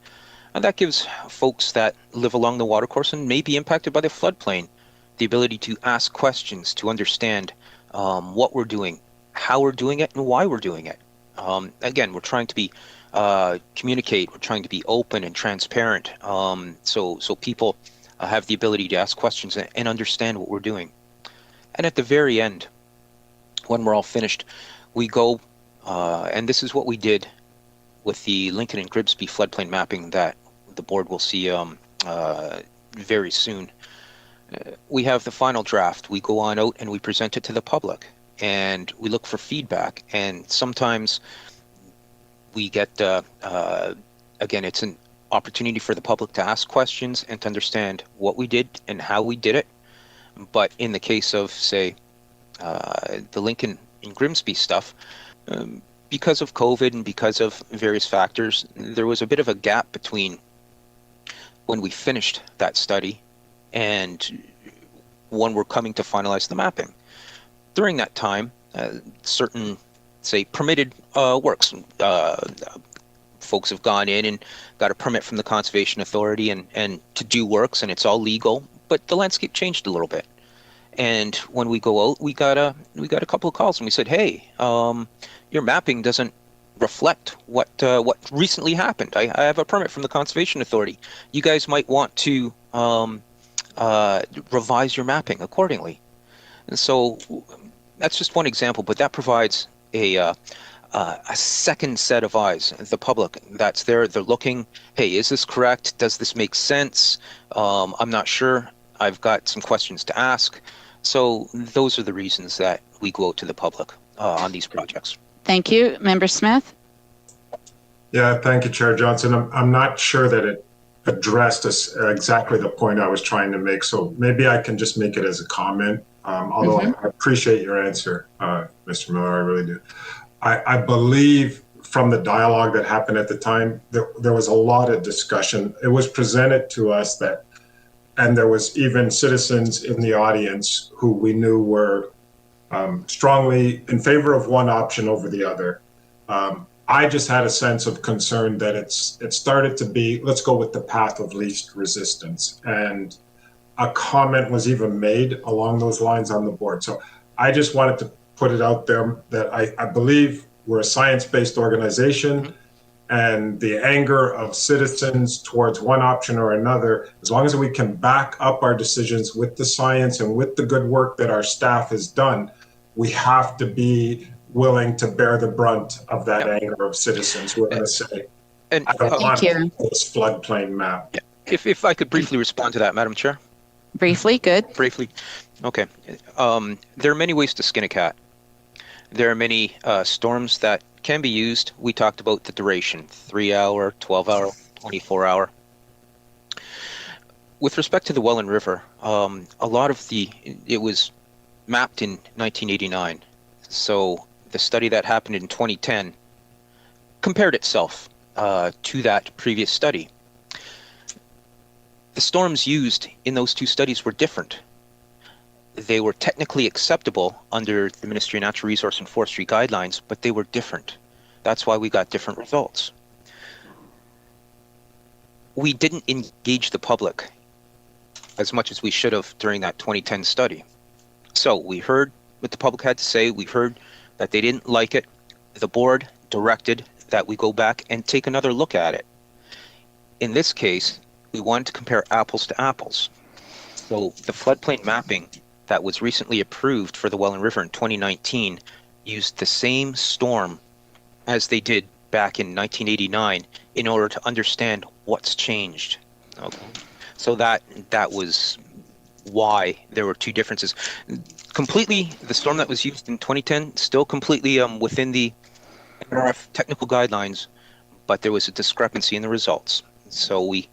And that gives folks that live along the watercourse and may be impacted by the floodplain the ability to ask questions, to understand what we're doing, how we're doing it, and why we're doing it. Again, we're trying to be communicate. We're trying to be open and transparent, so people have the ability to ask questions and understand what we're doing. And at the very end, when we're all finished, we go, and this is what we did with the Lincoln and Grimsby floodplain mapping that the board will see very soon. We have the final draft. We go on out and we present it to the public, and we look for feedback. And sometimes we get, again, it's an opportunity for the public to ask questions and to understand what we did and how we did it. But in the case of, say, the Lincoln and Grimsby stuff, because of COVID and because of various factors, there was a bit of a gap between when we finished that study and when we're coming to finalize the mapping. During that time, certain, say, permitted works, folks have gone in and got a permit from the Conservation Authority and to do works, and it's all legal, but the landscape changed a little bit. And when we go out, we got a couple of calls, and we said, "Hey, your mapping doesn't reflect what recently happened. I have a permit from the Conservation Authority. You guys might want to revise your mapping accordingly." And so that's just one example, but that provides a second set of eyes, the public that's there. They're looking, hey, is this correct? Does this make sense? I'm not sure. I've got some questions to ask. So those are the reasons that we go out to the public on these projects.
Thank you. Member Smith?
Yeah, thank you, Chair Johnson. I'm not sure that it addressed exactly the point I was trying to make, so maybe I can just make it as a comment, although I appreciate your answer, Mr. Miller, I really do. I believe from the dialogue that happened at the time, there was a lot of discussion. It was presented to us that, and there was even citizens in the audience who we knew were strongly in favor of one option over the other. I just had a sense of concern that it started to be, let's go with the path of least resistance. And a comment was even made along those lines on the board. So I just wanted to put it out there that I believe we're a science-based organization, and the anger of citizens towards one option or another, as long as we can back up our decisions with the science and with the good work that our staff has done, we have to be willing to bear the brunt of that anger of citizens who are going to say, I don't want this floodplain map.
If I could briefly respond to that, Madam Chair.
Briefly, good.
Briefly. Okay. There are many ways to skin a cat. There are many storms that can be used. We talked about the duration, 3-hour, 12-hour, 24-hour. With respect to the Welland River, a lot of it was mapped in 1989. So the study that happened in 2010 compared itself to that previous study. The storms used in those two studies were different. They were technically acceptable under the Ministry of Natural Resource and Forestry guidelines, but they were different. That's why we got different results. We didn't engage the public as much as we should have during that 2010 study. So we heard what the public had to say. We heard that they didn't like it. The board directed that we go back and take another look at it. In this case, we wanted to compare apples to apples. So the floodplain mapping that was recently approved for the Welland River in 2019 used the same storm as they did back in 1989 in order to understand what's changed. Okay. So that was why there were two differences. Completely, the storm that was used in 2010 still completely within the NRF technical guidelines, but there was a discrepancy in the results. So we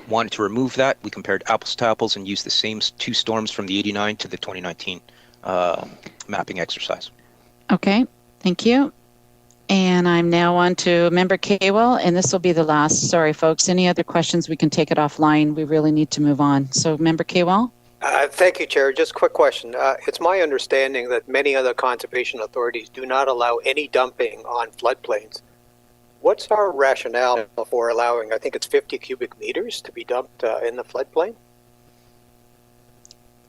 wanted to remove that, we compared apples to apples and used the same 2 storms from the 89 to the 2019 mapping exercise.
Okay, thank you. And I'm now on to Member Kaywell, and this will be the last. Sorry, folks. Any other questions, we can take it offline. We really need to move on. So, Member Kaywell?
Thank you, Chair. Just a quick question. It's my understanding that many other conservation authorities do not allow any dumping on floodplains. What's our rationale for allowing, I think it's 50 cubic meters to be dumped in the floodplain?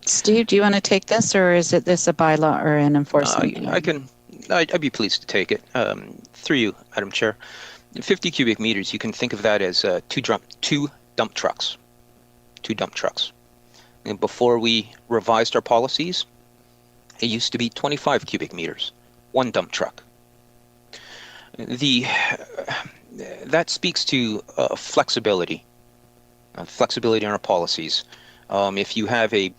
Steve, do you want to take this, or is this a bylaw or an enforcement?
I'd be pleased to take it. Through you, Madam Chair. 50 cubic meters, you can think of that as two dump trucks. 2 dump trucks. And before we revised our policies, it used to be 25 cubic meters, 1 dump truck. That speaks to flexibility in our policies. If you have a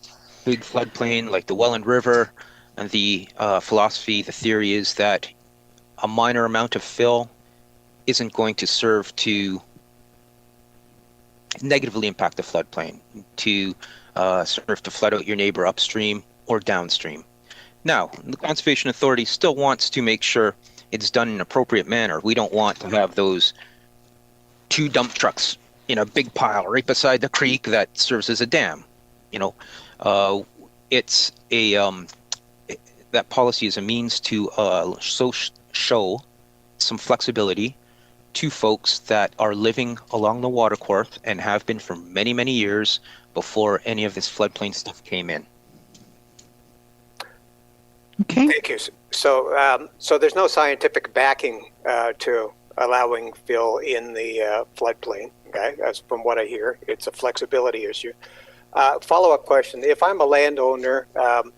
big floodplain like the Welland River, and the philosophy, the theory is that a minor amount of fill isn't going to serve to negatively impact the floodplain, to serve to flood out your neighbor upstream or downstream. Now, the Conservation Authority still wants to make sure it's done in an appropriate manner. We don't want to have those 2 dump trucks in a big pile right beside the creek that serves as a dam. It's a that policy is a means to show some flexibility to folks that are living along the watercourse and have been for many, many years before any of this floodplain stuff came in.
Okay.
Thank you. So, so there's no scientific backing to allowing fill in the floodplain. Okay, as from what I hear, it's a flexibility issue. Follow-up question: if I'm a landowner,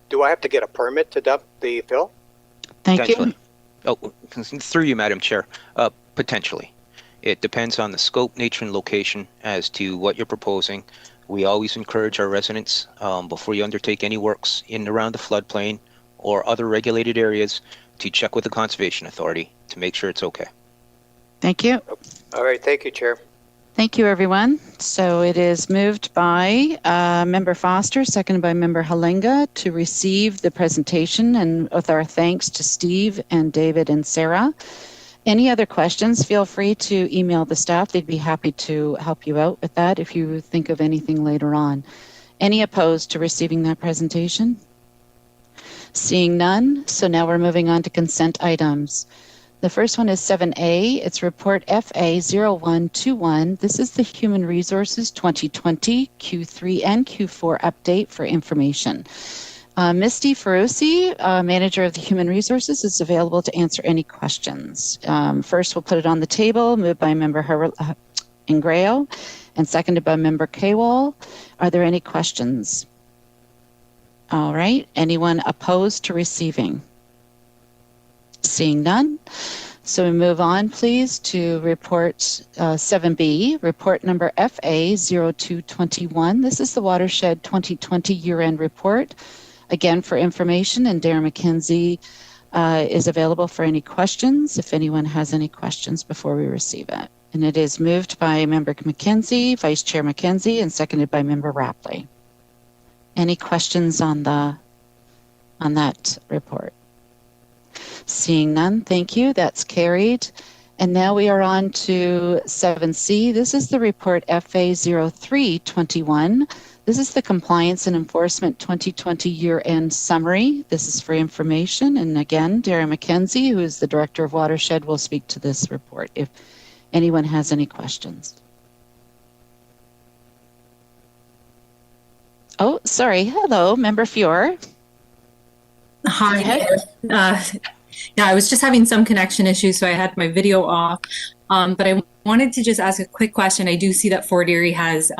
do I have to get a permit to dump the fill?
Thank you.
Oh, through you, Madam Chair. Potentially. It depends on the scope, nature, and location as to what you're proposing. We always encourage our residents, before you undertake any works in and around the floodplain or other regulated areas, to check with the Conservation Authority to make sure it's okay.
Thank you.
All right. Thank you, Chair.
Thank you, everyone. So it is moved by Member Foster, seconded by Member Halenga, to receive the presentation, and with our thanks to Steve and David and Sarah. Any other questions, feel free to email the staff. They'd be happy to help you out with that if you think of anything later on. Any opposed to receiving that presentation? Seeing none, so now we're moving on to consent items. The first one is 7A. It's report FA0121. This is the Human Resources 2020 Q3 and Q4 update for information. Misty Ferrucci, Manager of the Human Resources, is available to answer any questions. First, we'll put it on the table, moved by Member Ingrao and seconded by Member Kaywell. Are there any questions? All right. Anyone opposed to receiving? Seeing none. So we move on, please, to report 7B, report number FA0221. This is the Watershed 2020 year-end report. Again, for information, and Darren McKenzie is available for any questions, if anyone has any questions before we receive it. And it is moved by Member McKenzie, Vice Chair McKenzie, and seconded by Member Rapley. Any questions on that report? Seeing none, thank you. That's carried. And now we are on to 7C. This is the report FA0321. This is the Compliance and Enforcement 2020 year-end summary. This is for information. And again, Darren McKenzie, who is the Director of Watershed, will speak to this report if anyone has any questions. Oh, sorry. Hello, Member Fior.
Hi. Yeah, I was just having some connection issues, so I had my video off. But I wanted to just ask a quick question. I do see that Fort Erie has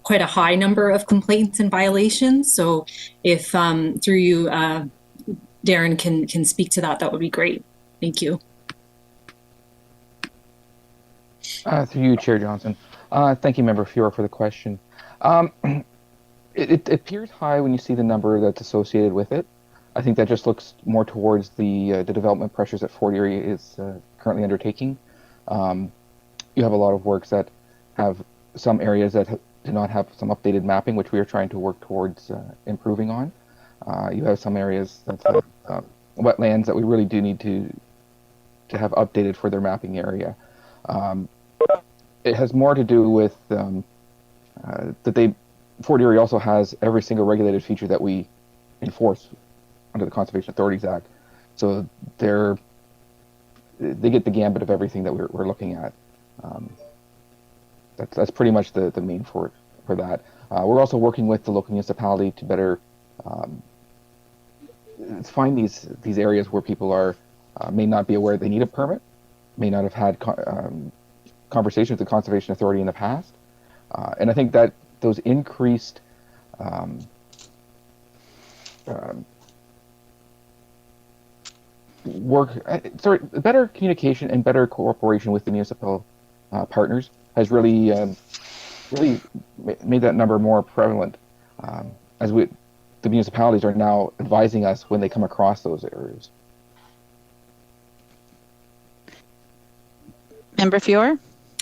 quite a high number of complaints and violations. So if through you, Darren can speak to that, that would be great. Thank you.
Through you, Chair Johnson. Thank you, Member Fior, for the question. It appears high when you see the number that's associated with it. I think that just looks more towards the development pressures that Fort Erie is currently undertaking. You have a lot of works that have some areas that do not have some updated mapping, which we are trying to work towards improving on. You have some areas that have wetlands that we really do need to have updated for their mapping area. It has more to do with that Fort Erie also has every single regulated feature that we enforce under the Conservation Authorities Act. So they get the gambit of everything that we're looking at. That's pretty much the main for that. We're also working with the local municipality to better find these areas where people are may not be aware they need a permit, may not have had conversations with the Conservation Authority in the past, and I think that those increased better communication and better cooperation with the municipal partners has really made that number more prevalent, as the municipalities are now advising us when they come across those areas.
Member Fior?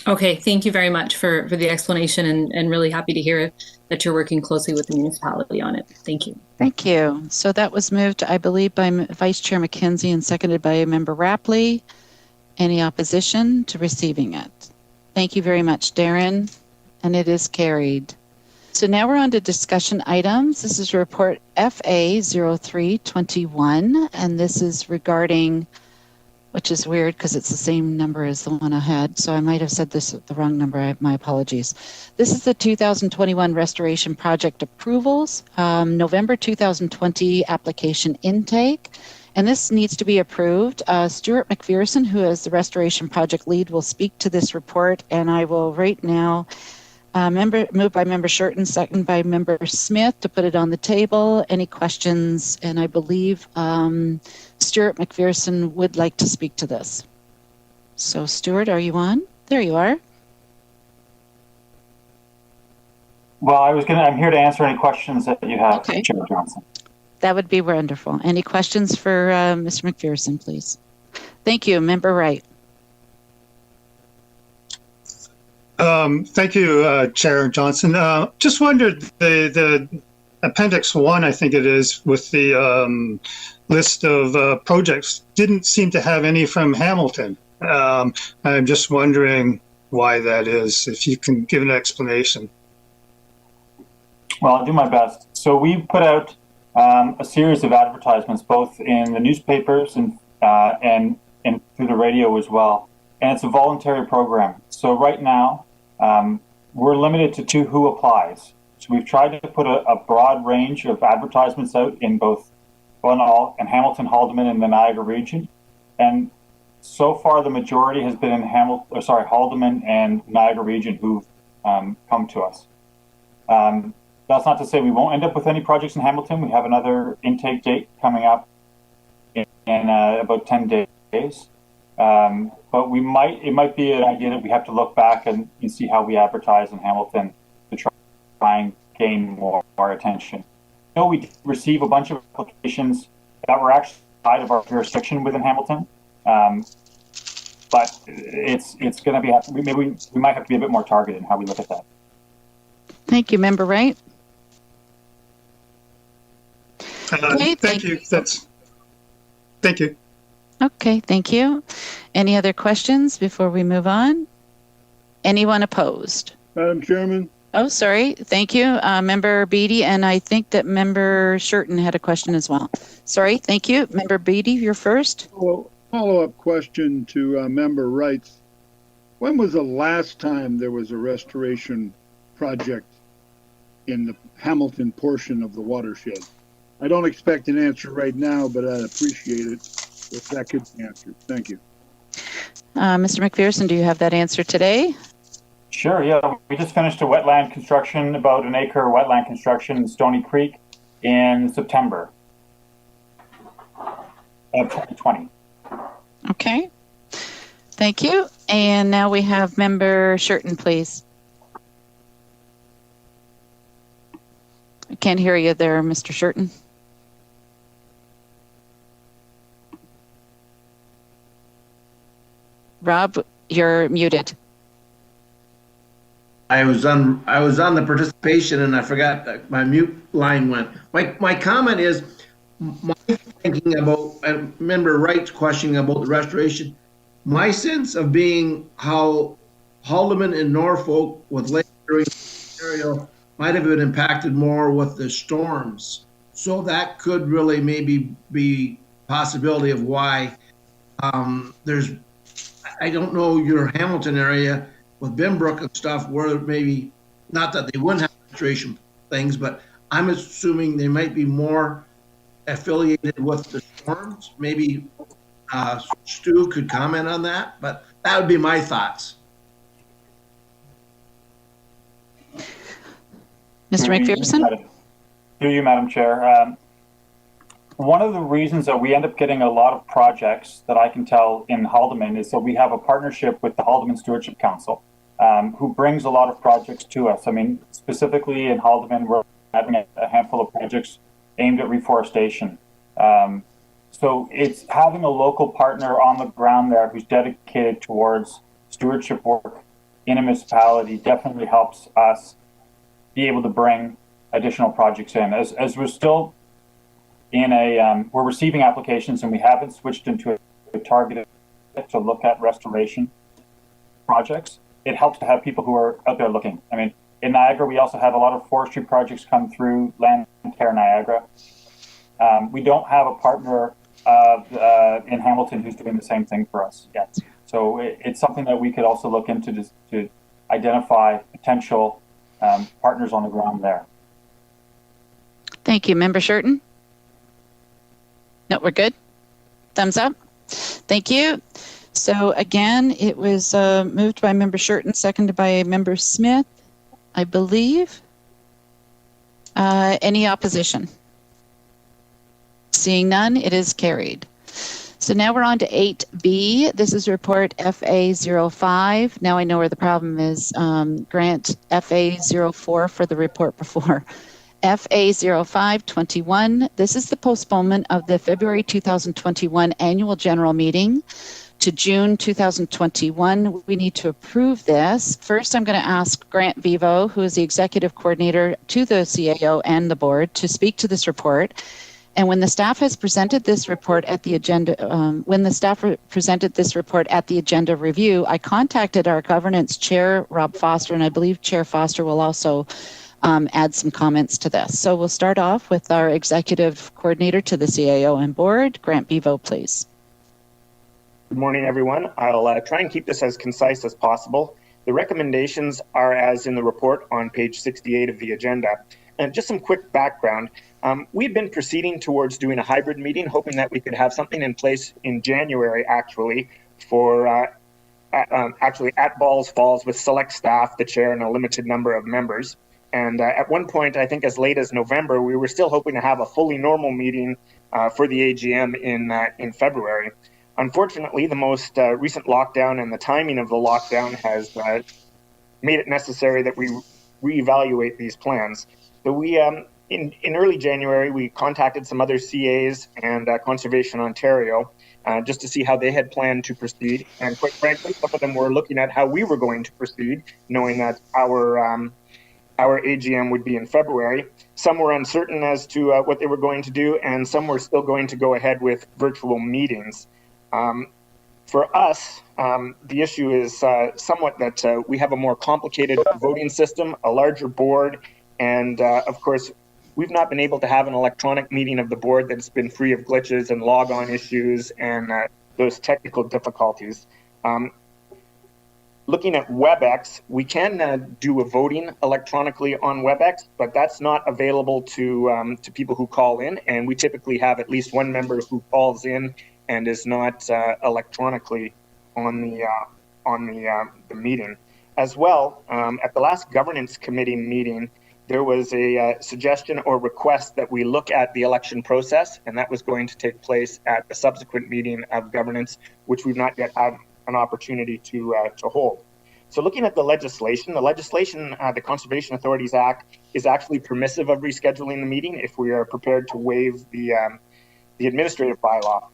Okay, thank you very much for the explanation, and really happy to hear that you're working closely with the municipality on it. Thank you.
Thank you. So that was moved, I believe, by Vice Chair McKenzie and seconded by Member Rapley. Any opposition to receiving it? Thank you very much, Darren, and it is carried. So now we're on to discussion items. This is report FA 0321, and this is regarding, which is weird because it's the same number as the one I had, so I might have said this the wrong number. My apologies. This is the 2021 restoration project approvals, November 2020 application intake, and this needs to be approved. Stuart McPherson, who is the restoration project lead, will speak to this report, and I will right now moved by Member Shurton, second by Member Smith to put it on the table. Any questions? And I believe Stuart McPherson would like to speak to this. So Stuart, are you on? There you are.
Well, I'm here to answer any questions that you have,
okay.
Chair Johnson.
That would be wonderful. Any questions for Mr. McPherson, please? Thank you. Member Wright.
Thank you, Chair Johnson. Just wondered, the Appendix 1, I think it is, with the list of projects, didn't seem to have any from Hamilton. I'm just wondering why that is, if you can give an explanation.
Well, I'll do my best. So we put out a series of advertisements, both in the newspapers and through the radio as well. And it's a voluntary program. So right now, we're limited to who applies. So we've tried to put a broad range of advertisements out in both Hamilton, Haldeman, and the Niagara region. And so far, the majority has been in Haldeman and Niagara region who've come to us. That's not to say we won't end up with any projects in Hamilton. We have another intake date coming up in about 10 days. But it might be an idea that we have to look back and see how we advertise in Hamilton to try and gain more attention. I know we receive a bunch of applications that were actually outside of our jurisdiction within Hamilton, but it's going to be, maybe we might have to be a bit more targeted in how we look at that.
Thank you, Member Wright.
Okay, thank you. Thank you.
Okay, thank you. Any other questions before we move on? Anyone opposed?
Madam Chairman?
Oh, sorry. Thank you, Member Beatty, and I think that Member Shurton had a question as well. Sorry, thank you. Member Beatty, you're first.
Well, follow-up question to Member Wright. When was the last time there was a restoration project in the Hamilton portion of the watershed? I don't expect an answer right now, but I'd appreciate it if that could be answered. Thank you.
Mr. McPherson, do you have that answer today?
Sure, yeah. We just finished a wetland construction, about an acre wetland construction in Stony Creek in September of 2020.
Okay. Thank you. And now we have Member Shurton, please. I can't hear you there, Mr. Shurton. Rob, you're muted.
I was on the participation and I forgot that my mute line went. My comment is, my thinking about, I remember Wright's questioning about the restoration. My sense of being how Haldeman and Norfolk with Lake Erie Ontario might have been impacted more with the storms. So that could really maybe be possibility of why there's, I don't know your Hamilton area with Binbrook and stuff where maybe, not that they wouldn't have restoration things, but I'm assuming they might be more affiliated with the storms. Maybe Stu could comment on that, but that would be my thoughts.
Mr. McPherson?
Through you, Madam Chair. One of the reasons that we end up getting a lot of projects that I can tell in Haldeman is that we have a partnership with the Haldeman Stewardship Council, who brings a lot of projects to us. I mean, specifically in Haldeman, we're having a handful of projects aimed at reforestation. So it's having a local partner on the ground there who's dedicated towards stewardship work in a municipality definitely helps us be able to bring additional projects in. As we're still in we're receiving applications and we haven't switched into a targeted to look at restoration projects, it helps to have people who are out there looking. I mean, in Niagara, we also have a lot of forestry projects come through Land Care Niagara. We don't have a partner in Hamilton who's doing the same thing for us yet. So it's something that we could also look into to identify potential partners on the ground there.
Thank you. Member Shurton? No, we're good. Thumbs up. Thank you. So again, it was moved by Member Shurton, seconded by Member Smith, I believe. Any opposition? Seeing none, it is carried. So now we're on to 8B. This is report FA05. Now I know where the problem is. Grant FA04 for the report before. FA0521. This is the postponement of the February 2021 annual general meeting to June 2021. We need to approve this. First, I'm going to ask Grant Vivo, who is the executive coordinator to the CAO and the board, to speak to this report. And when the staff has presented this report at the agenda, review, I contacted our governance chair, Rob Foster, and I believe Chair Foster will also add some comments to this. So we'll start off with our executive coordinator to the CAO and board, Grant Vivo, please.
Good morning, everyone. I'll try and keep this as concise as possible. The recommendations are as in the report on page 68 of the agenda. And just some quick background. We've been proceeding towards doing a hybrid meeting, hoping that we could have something in place in January, actually, for actually at Balls Falls with select staff, the chair, and a limited number of members. And at one point, I think as late as November, we were still hoping to have a fully normal meeting for the AGM in February. Unfortunately, the most recent lockdown and the timing of the lockdown has made it necessary that we reevaluate these plans. So we, in early January, we contacted some other CAs and Conservation Ontario just to see how they had planned to proceed. And quite frankly, some of them were looking at how we were going to proceed, knowing that our AGM would be in February. Some were uncertain as to what they were going to do, and some were still going to go ahead with virtual meetings. For us, the issue is somewhat that we have a more complicated voting system, a larger board, and of course, we've not been able to have an electronic meeting of the board that's been free of glitches and log-on issues and those technical difficulties. Looking at WebEx, we can do a voting electronically on WebEx, but that's not available to people who call in, and we typically have at least one member who calls in and is not electronically on the meeting. As well, at the last governance committee meeting, there was a suggestion or request that we look at the election process, and that was going to take place at the subsequent meeting of governance, which we've not yet had an opportunity to hold. So looking at the legislation, the Conservation Authorities Act is actually permissive of rescheduling the meeting if we are prepared to waive the administrative bylaw.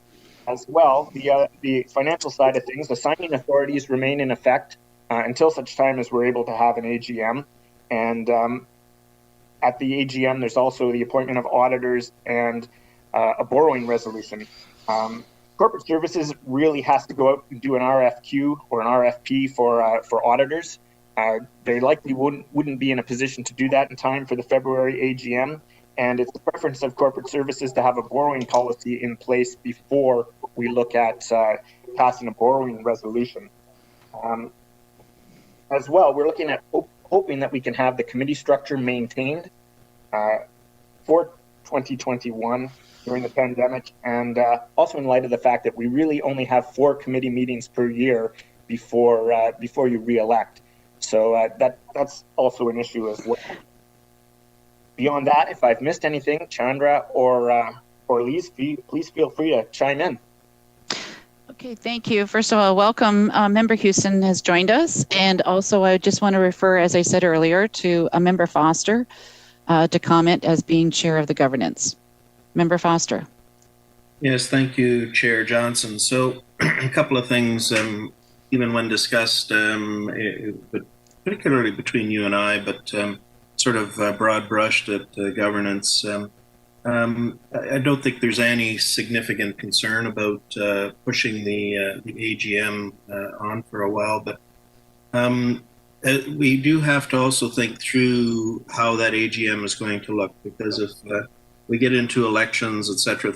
As well, the financial side of things, the signing authorities remain in effect until such time as we're able to have an AGM. And at the AGM, there's also the appointment of auditors and a borrowing resolution. Corporate services really has to go out and do an RFQ or an RFP for auditors. They likely wouldn't be in a position to do that in time for the February AGM. And it's the preference of corporate services to have a borrowing policy in place before we look at passing a borrowing resolution. As well, we're looking at hoping that we can have the committee structure maintained for 2021 during the pandemic, and also in light of the fact that we really only have 4 committee meetings per year before you re-elect. So that's also an issue as well. Beyond that, if I've missed anything, Chandra or Lise, please feel free to chime in.
Okay, thank you. First of all, welcome. Member Houston has joined us. And also, I just want to refer, as I said earlier, to Member Foster to comment as being chair of the governance. Member Foster.
Yes, thank you, Chair Johnson. So a couple of things, even when discussed, but particularly between you and I, but sort of broad brushed at governance. I don't think there's any significant concern about pushing the AGM on for a while, but we do have to also think through how that AGM is going to look, because if we get into elections, et cetera,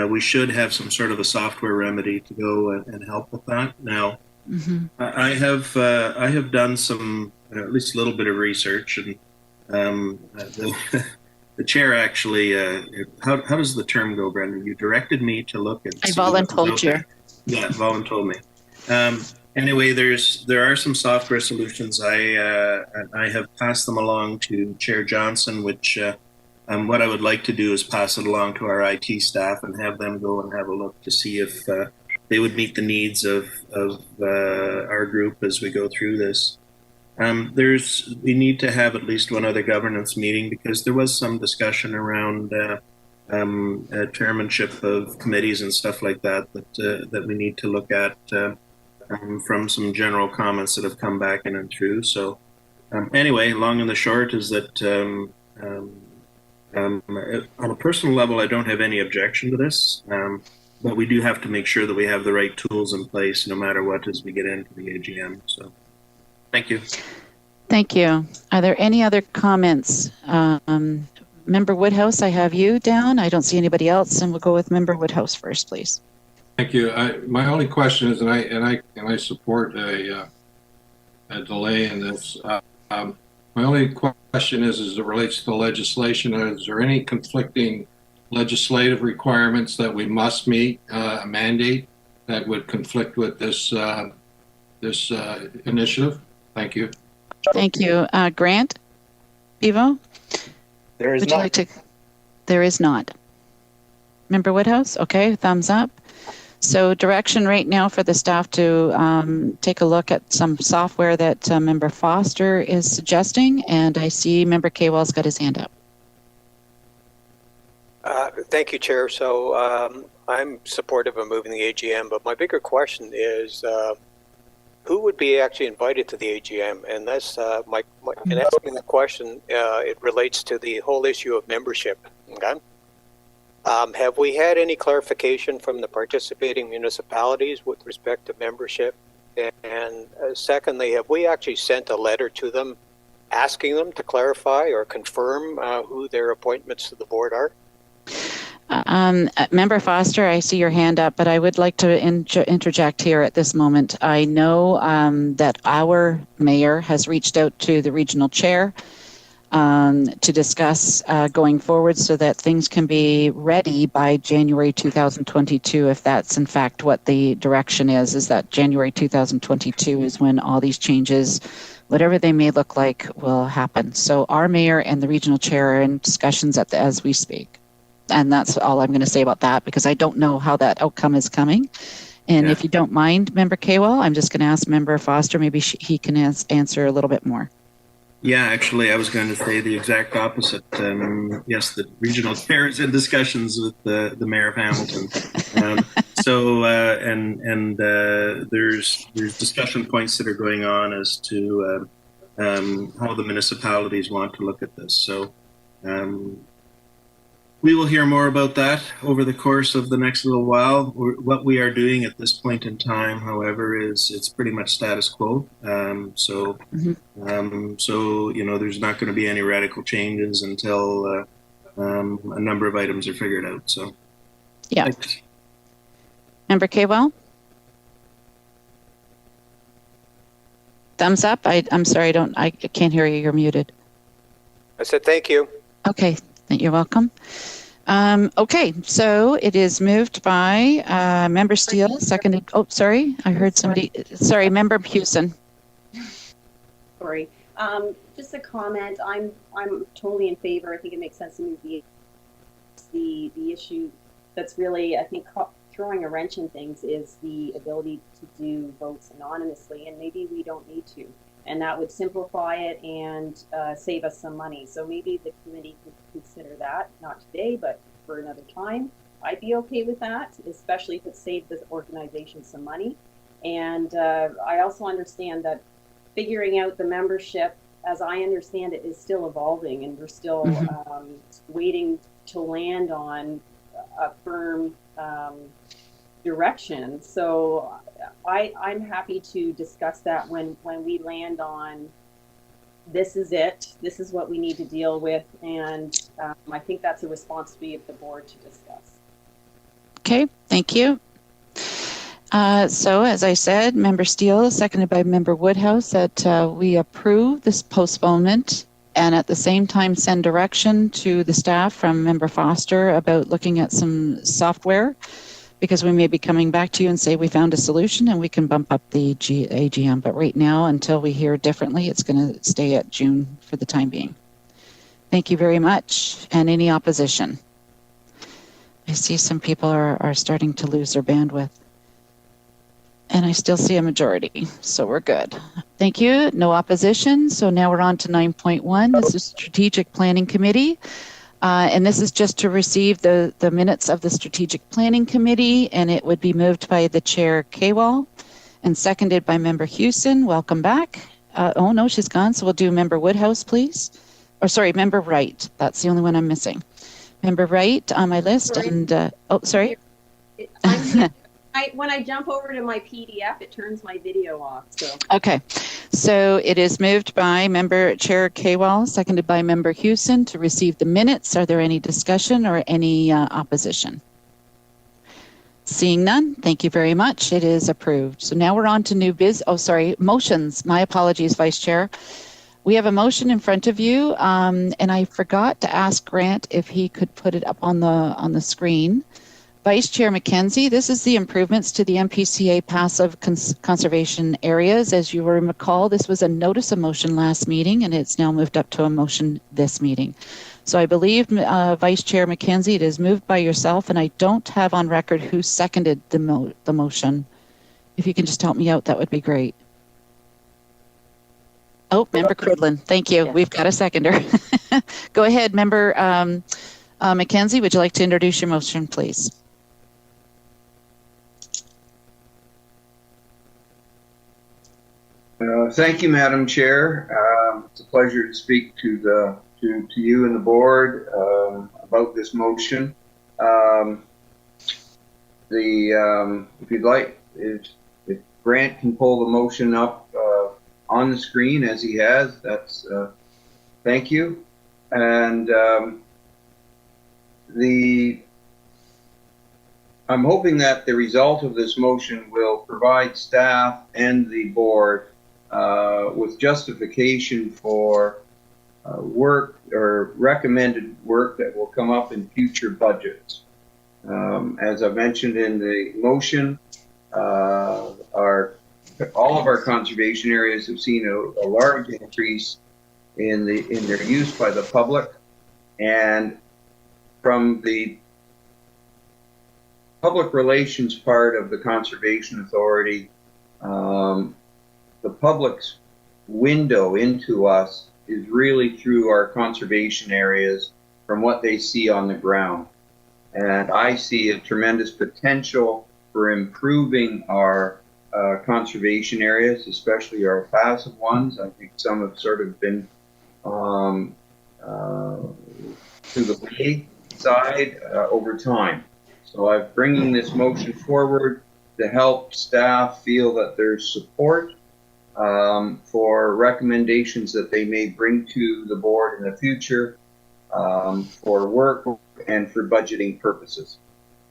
we should have some sort of a software remedy to go and help with that. Now, I have done some, at least a little bit of research, and the chair actually, how does the term go, Brendan? You directed me to look at.
I voluntold you.
Yeah, voluntold me. Anyway, there are some software solutions. I have passed them along to Chair Johnson, which what I would like to do is pass it along to our IT staff and have them go and have a look to see if they would meet the needs of our group as we go through this. We need to have at least one other governance meeting, because there was some discussion around chairmanship of committees and stuff like that that we need to look at from some general comments that have come back in and through. So anyway, long and the short is that on a personal level, I don't have any objection to this, but we do have to make sure that we have the right tools in place no matter what as we get into the AGM. So thank you.
Thank you. Are there any other comments? Member Woodhouse, I have you down. I don't see anybody else, and we'll go with Member Woodhouse first, please.
Thank you. My only question is, and I support a delay in this. My only question is, as it relates to the legislation, is there any conflicting legislative requirements that we must meet, a mandate that would conflict with this this initiative? Thank you.
Thank you. Grant? Bevo?
There is not.
There is not. Member Woodhouse? Okay, thumbs up. So direction right now for the staff to take a look at some software that Member Foster is suggesting, and I see Member Kaywell's got his hand up.
Thank you, Chair. So I'm supportive of moving the AGM, but my bigger question is who would be actually invited to the AGM? And that's in asking the question, it relates to the whole issue of membership. Okay. Have we had any clarification from the participating municipalities with respect to membership? And secondly, have we actually sent a letter to them asking them to clarify or confirm who their appointments to the board are?
Member Foster, I see your hand up, but I would like to interject here at this moment. I know that our mayor has reached out to the regional chair to discuss going forward so that things can be ready by January 2022, if that's in fact what the direction is that January 2022 is when all these changes, whatever they may look like, will happen. So our mayor and the regional chair are in discussions as we speak. And that's all I'm going to say about that, because I don't know how that outcome is coming. And if you don't mind, Member Kaywell, I'm just going to ask Member Foster, maybe he can answer a little bit more.
Yeah, actually, I was going to say the exact opposite. Yes, the regional chair is in discussions with the mayor of Hamilton. There's discussion points that are going on as to how the municipalities want to look at this. So we will hear more about that over the course of the next little while. What we are doing at this point in time, however, is it's pretty much status quo. So you know, there's not going to be any radical changes until a number of items are figured out. So
yeah.
Thanks.
Member Kaywell? Thumbs up? I'm sorry, I can't hear you. You're muted.
I said thank you.
Okay, you're welcome. Okay, so it is moved by Member Steele, seconded. Oh, sorry, I heard somebody. Sorry, Member Hewson.
Sorry, just a comment. I'm totally in favor. I think it makes sense to move the issue that's really, I think, throwing a wrench in things is the ability to do votes anonymously, and maybe we don't need to, and that would simplify it and save us some money. So maybe the committee could consider that, not today, but for another time. I'd be okay with that, especially if it saved the organization some money. And I also understand that figuring out the membership, as I understand it, is still evolving, and we're still waiting to land on a firm direction. So I'm happy to discuss that when we land on this is it, this is what we need to deal with, and I think that's a responsibility of the board to discuss.
Okay, thank you. So as I said, Member Steele, seconded by Member Woodhouse, that we approve this postponement and at the same time send direction to the staff from Member Foster about looking at some software, because we may be coming back to you and say we found a solution and we can bump up the AGM. But right now, until we hear differently, it's going to stay at June for the time being. Thank you very much. And any opposition? I see some people are starting to lose their bandwidth. And I still see a majority, so we're good. Thank you. No opposition. So now we're on to 9.1. This is Strategic Planning Committee. And this is just to receive the minutes of the Strategic Planning Committee, and it would be moved by the Chair Kaywell and seconded by Member Hewson. Welcome back. Oh, no, she's gone. So we'll do Member Woodhouse, please. Or sorry, Member Wright. That's the only one I'm missing. Member Wright on my list. And, oh, sorry.
When I jump over to my PDF, it turns my video off. So.
Okay, so it is moved by Member Chair Kaywell, seconded by Member Hewson to receive the minutes. Are there any discussion or any opposition? Seeing none, thank you very much. It is approved. So now we're on to motions. My apologies, Vice Chair. We have a motion in front of you, and I forgot to ask Grant if he could put it up on the screen. Vice Chair Mackenzie, this is the improvements to the Npca passive conservation areas. As you will recall, this was a notice of motion last meeting, and it's now moved up to a motion this meeting. So I believe, Vice Chair Mackenzie, it is moved by yourself, and I don't have on record who seconded the motion. If you can just help me out, that would be great. Oh, Member Cridlin, thank you. We've got a seconder. Go ahead, Member Mackenzie, would you like to introduce your motion, please?
Thank you, Madam Chair. It's a pleasure to speak to you and the board about this motion. If you'd like, if Grant can pull the motion up on the screen as he has, that's thank you. And I'm hoping that the result of this motion will provide staff and the board with justification for work or recommended work that will come up in future budgets. As I mentioned in the motion, all of our conservation areas have seen a large increase in their use by the public, and from the public relations part of the Conservation Authority, the public's window into us is really through our conservation areas from what they see on the ground. And I see a tremendous potential for improving our conservation areas, especially our passive ones. I think some have sort of been to the wayside over time. So I'm bringing this motion forward to help staff feel that there's support for recommendations that they may bring to the board in the future for work and for budgeting purposes.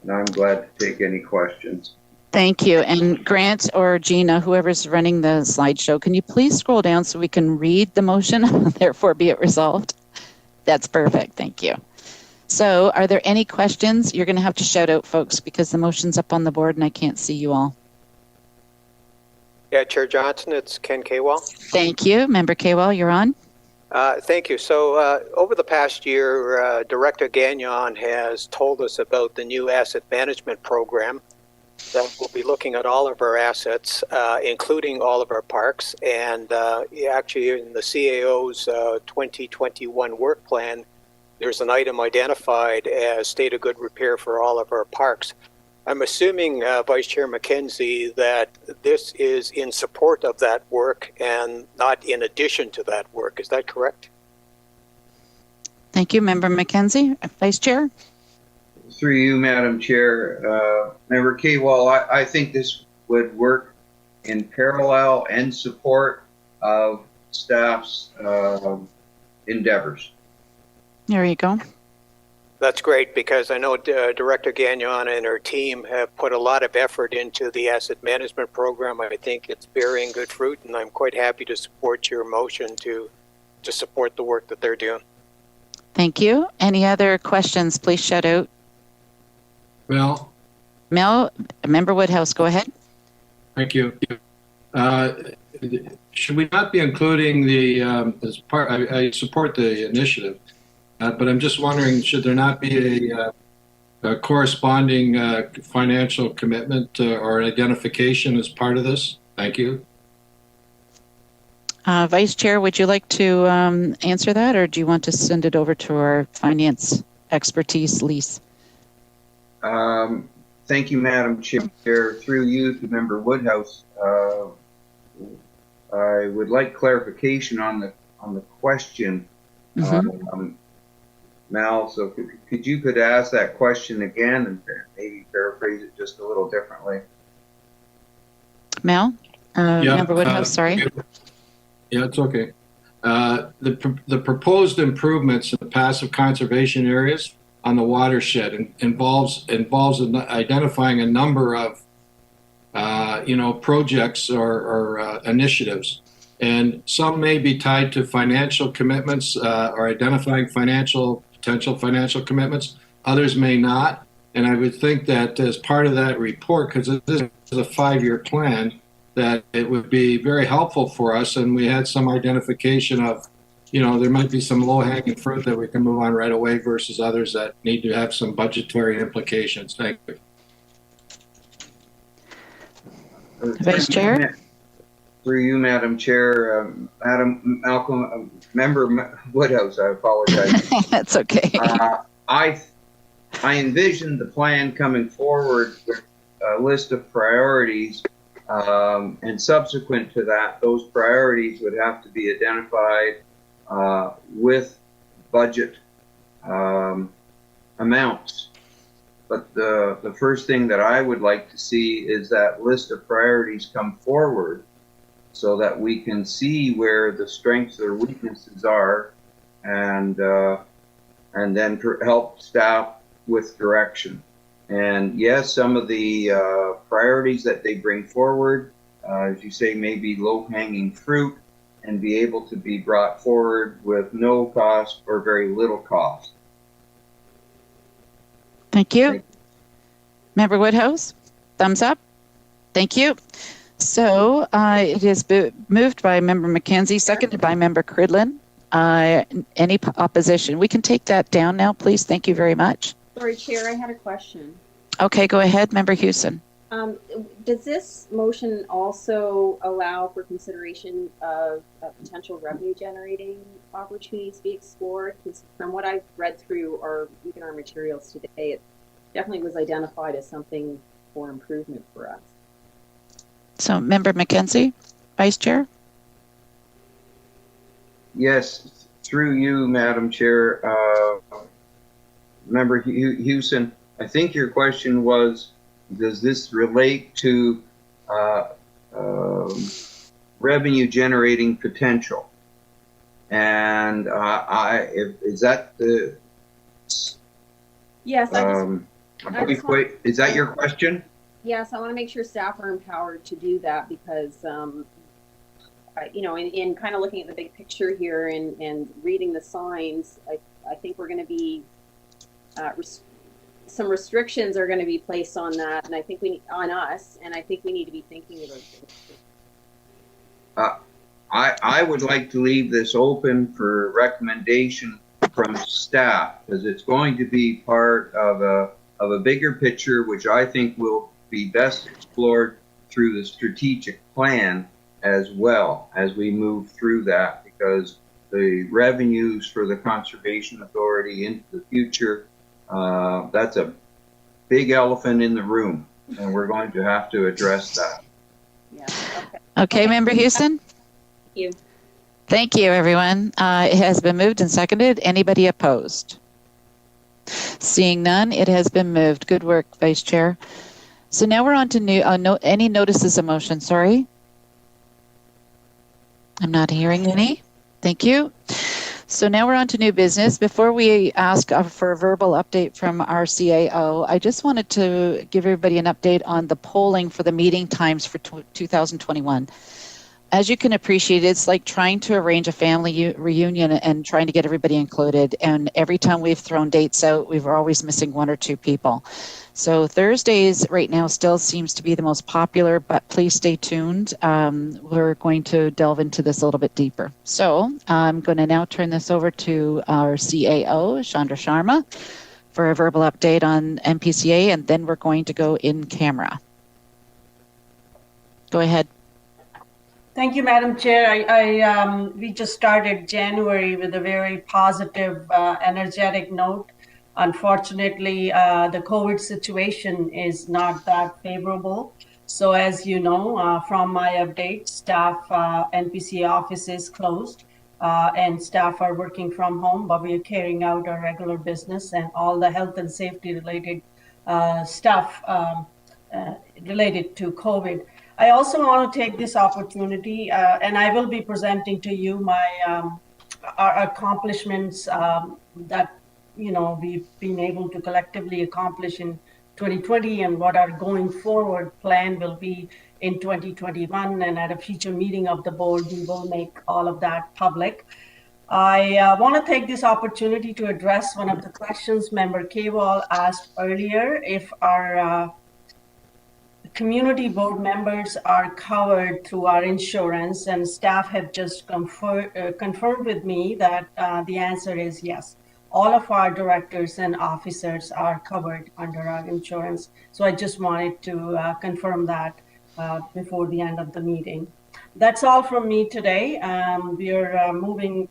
And I'm glad to take any questions.
Thank you. And Grant or Gina, whoever's running the slideshow, can you please scroll down so we can read the motion? Therefore, be it resolved. That's perfect. Thank you. So are there any questions? You're going to have to shout out, folks, because the motion's up on the board and I can't see you all.
Yeah, Chair Johnson, it's Ken Kaywall.
Thank you. Member Kaywall, you're on.
Thank you. So over the past year, Director Gagnon has told us about the new asset management program that will be looking at all of our assets, including all of our parks. And actually in the CAO's 2021 work plan, there's an item identified as state of good repair for all of our parks. I'm assuming, Vice Chair McKenzie, that this is in support of that work and not in addition to that work. Is that correct?
Thank you, Member McKenzie. Vice Chair?
Through you, Madam Chair. Member Kaywall, I think this would work in parallel and support of staff's endeavors.
There you go.
That's great, because I know Director Gagnon and her team have put a lot of effort into the asset management program. I think it's bearing good fruit, and I'm quite happy to support your motion to support the work that they're doing.
Thank you. Any other questions? Please shout out.
Well,
Mel, Member Woodhouse, go ahead.
thank you. Should we not be including the, as part, I support the initiative, but I'm just wondering, should there not be a corresponding financial commitment or identification as part of this? Thank you.
Vice Chair, would you like to answer that, or do you want to send it over to our finance expertise, Lise?
Thank you, Madam Chair. Through you to Member Woodhouse, I would like clarification on the question.
Mm-hmm.
Mal, so could you ask that question again and maybe paraphrase it just a little differently?
Mel? Member Woodhouse, sorry.
Yeah, it's okay. The proposed improvements in the passive conservation areas on the watershed involves identifying a number of projects or initiatives, and some may be tied to financial commitments or identifying potential financial commitments. Others may not, and I would think that as part of that report, because this is a 5-year plan, that it would be very helpful for us, and we had some identification of, there might be some low-hanging fruit that we can move on right away versus others that need to have some budgetary implications. Thank you.
Vice Chair?
Through you, Madam Chair, Madam Malcolm, Member Woodhouse, I apologize.
That's okay.
I envisioned the plan coming forward with a list of priorities, and subsequent to that, those priorities would have to be identified with budget amounts. But the first thing that I would like to see is that list of priorities come forward so that we can see where the strengths or weaknesses are, and then help staff with direction. And yes, some of the priorities that they bring forward, as you say, may be low-hanging fruit and be able to be brought forward with no cost or very little cost.
Thank you. Member Woodhouse, thumbs up. Thank you. So it is moved by Member McKenzie, seconded by Member Cridlin. Any opposition? We can take that down now, please. Thank you very much.
Sorry, Chair, I had a question.
Okay, go ahead, Member Hewson.
Does this motion also allow for consideration of potential revenue generating opportunities to be explored? Because from what I've read through or even our materials today, it definitely was identified as something for improvement for us.
So, Member McKenzie, Vice Chair?
Yes, through you, Madam Chair. Member Houston, I think your question was, does this relate to revenue generating potential? And is that the...
Yes,
is that your question?
Yes, I want to make sure staff are empowered to do that because, you know, in kind of looking at the big picture here and reading the signs, I think we're going to be, some restrictions are going to be placed on that, and I think on us, and I think we need to be thinking about it.
I would like to leave this open for recommendation from staff because it's going to be part of a bigger picture, which I think will be best explored through the strategic plan as well as we move through that, because the revenues for the Conservation Authority into the future, that's a big elephant in the room, and we're going to have to address that.
Yeah.
Okay, Member Houston?
Thank you.
Thank you, everyone. It has been moved and seconded. Anybody opposed? Seeing none, it has been moved. Good work, Vice Chair. So now we're on to any notices of motion. Sorry. I'm not hearing any. Thank you. So now we're on to new business. Before we ask for a verbal update from our CAO, I just wanted to give everybody an update on the polling for the meeting times for 2021. As you can appreciate, it's like trying to arrange a family reunion and trying to get everybody included. And every time we've thrown dates out, we're always missing one or two people. So Thursdays right now still seems to be the most popular, but please stay tuned. We're going to delve into this a little bit deeper. So I'm going to now turn this over to our CAO, Chandra Sharma, for a verbal update on Npca, and then we're going to go in camera. Go ahead.
Thank you, Madam Chair. We just started January with a very positive, energetic note. Unfortunately, the COVID situation is not that favorable. So as you know, from my update, staff, Npca office is closed and staff are working from home, but we are carrying out our regular business and all the health and safety related stuff related to COVID. I also want to take this opportunity, and I will be presenting to you my our accomplishments that we've been able to collectively accomplish in 2020, and what our going forward plan will be in 2021. And at a future meeting of the board, we will make all of that public. I want to take this opportunity to address one of the questions Member Kewal asked earlier, if our community board members are covered through our insurance, and staff have just confirmed with me that the answer is yes. All of our directors and officers are covered under our insurance. So I just wanted to confirm that before the end of the meeting. That's all from me today. We are moving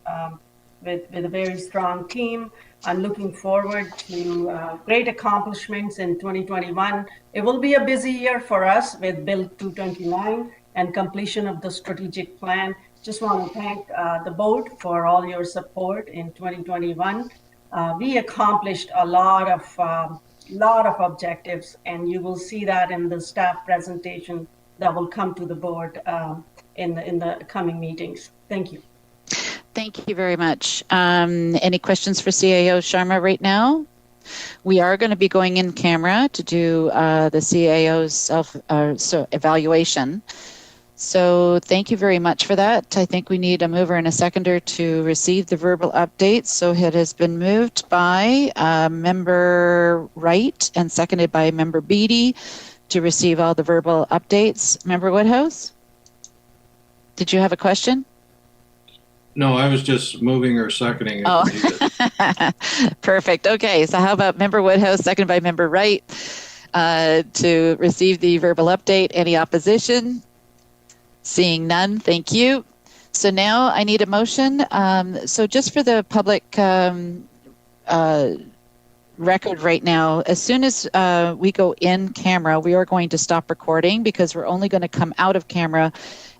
with a very strong team. I'm looking forward to great accomplishments in 2021. It will be a busy year for us with Bill 229 and completion of the strategic plan. Just want to thank the board for all your support in 2021. We accomplished a lot of objectives, and you will see that in the staff presentation that will come to the board in the coming meetings. Thank you.
Thank you very much. Any questions for CAO Sharma right now? We are going to be going in camera to do the CAO's evaluation. So thank you very much for that. I think we need a mover and a seconder to receive the verbal updates. So it has been moved by Member Wright and seconded by Member Beattie to receive all the verbal updates. Member Woodhouse, did you have a question?
No, I was just moving or seconding it.
Oh, perfect. Okay, so how about Member Woodhouse, seconded by Member Wright? to receive the verbal update. Any opposition? Seeing none, thank you. So now I need a motion. So just for the public record right now, as soon as we go in camera, we are going to stop recording because we're only going to come out of camera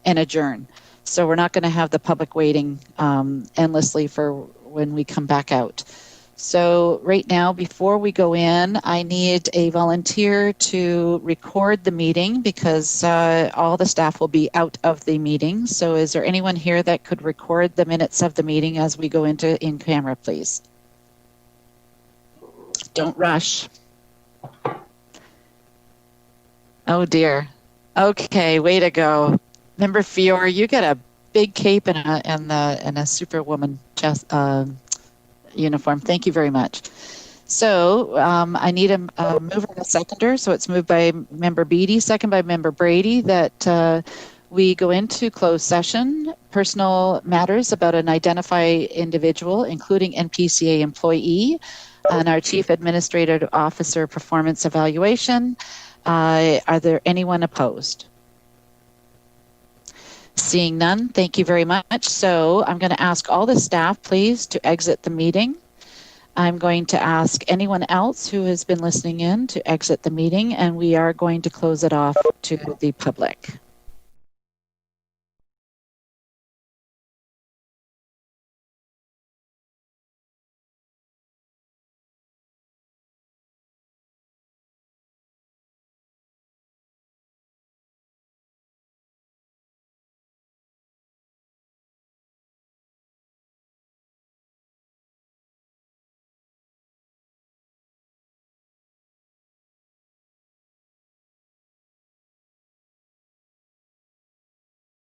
and adjourn. So we're not going to have the public waiting endlessly for when we come back out. So right now, before we go in, I need a volunteer to record the meeting because all the staff will be out of the meeting. So is there anyone here that could record the minutes of the meeting as we go into in camera, please? Don't rush. Oh dear. Okay, way to go. Member Fiore, you got a big cape and a Superwoman chest, uniform. Thank you very much. So I need a mover and a seconder. So it's moved by Member Beattie, second by Member Brady, that we go into closed session, personal matters about an identified individual, including Npca employee, and our Chief Administrative Officer performance evaluation. Are there anyone opposed? Seeing none, thank you very much. So I'm going to ask all the staff, please, to exit the meeting. I'm going to ask anyone else who has been listening in to exit the meeting, and we are going to close it off to the public.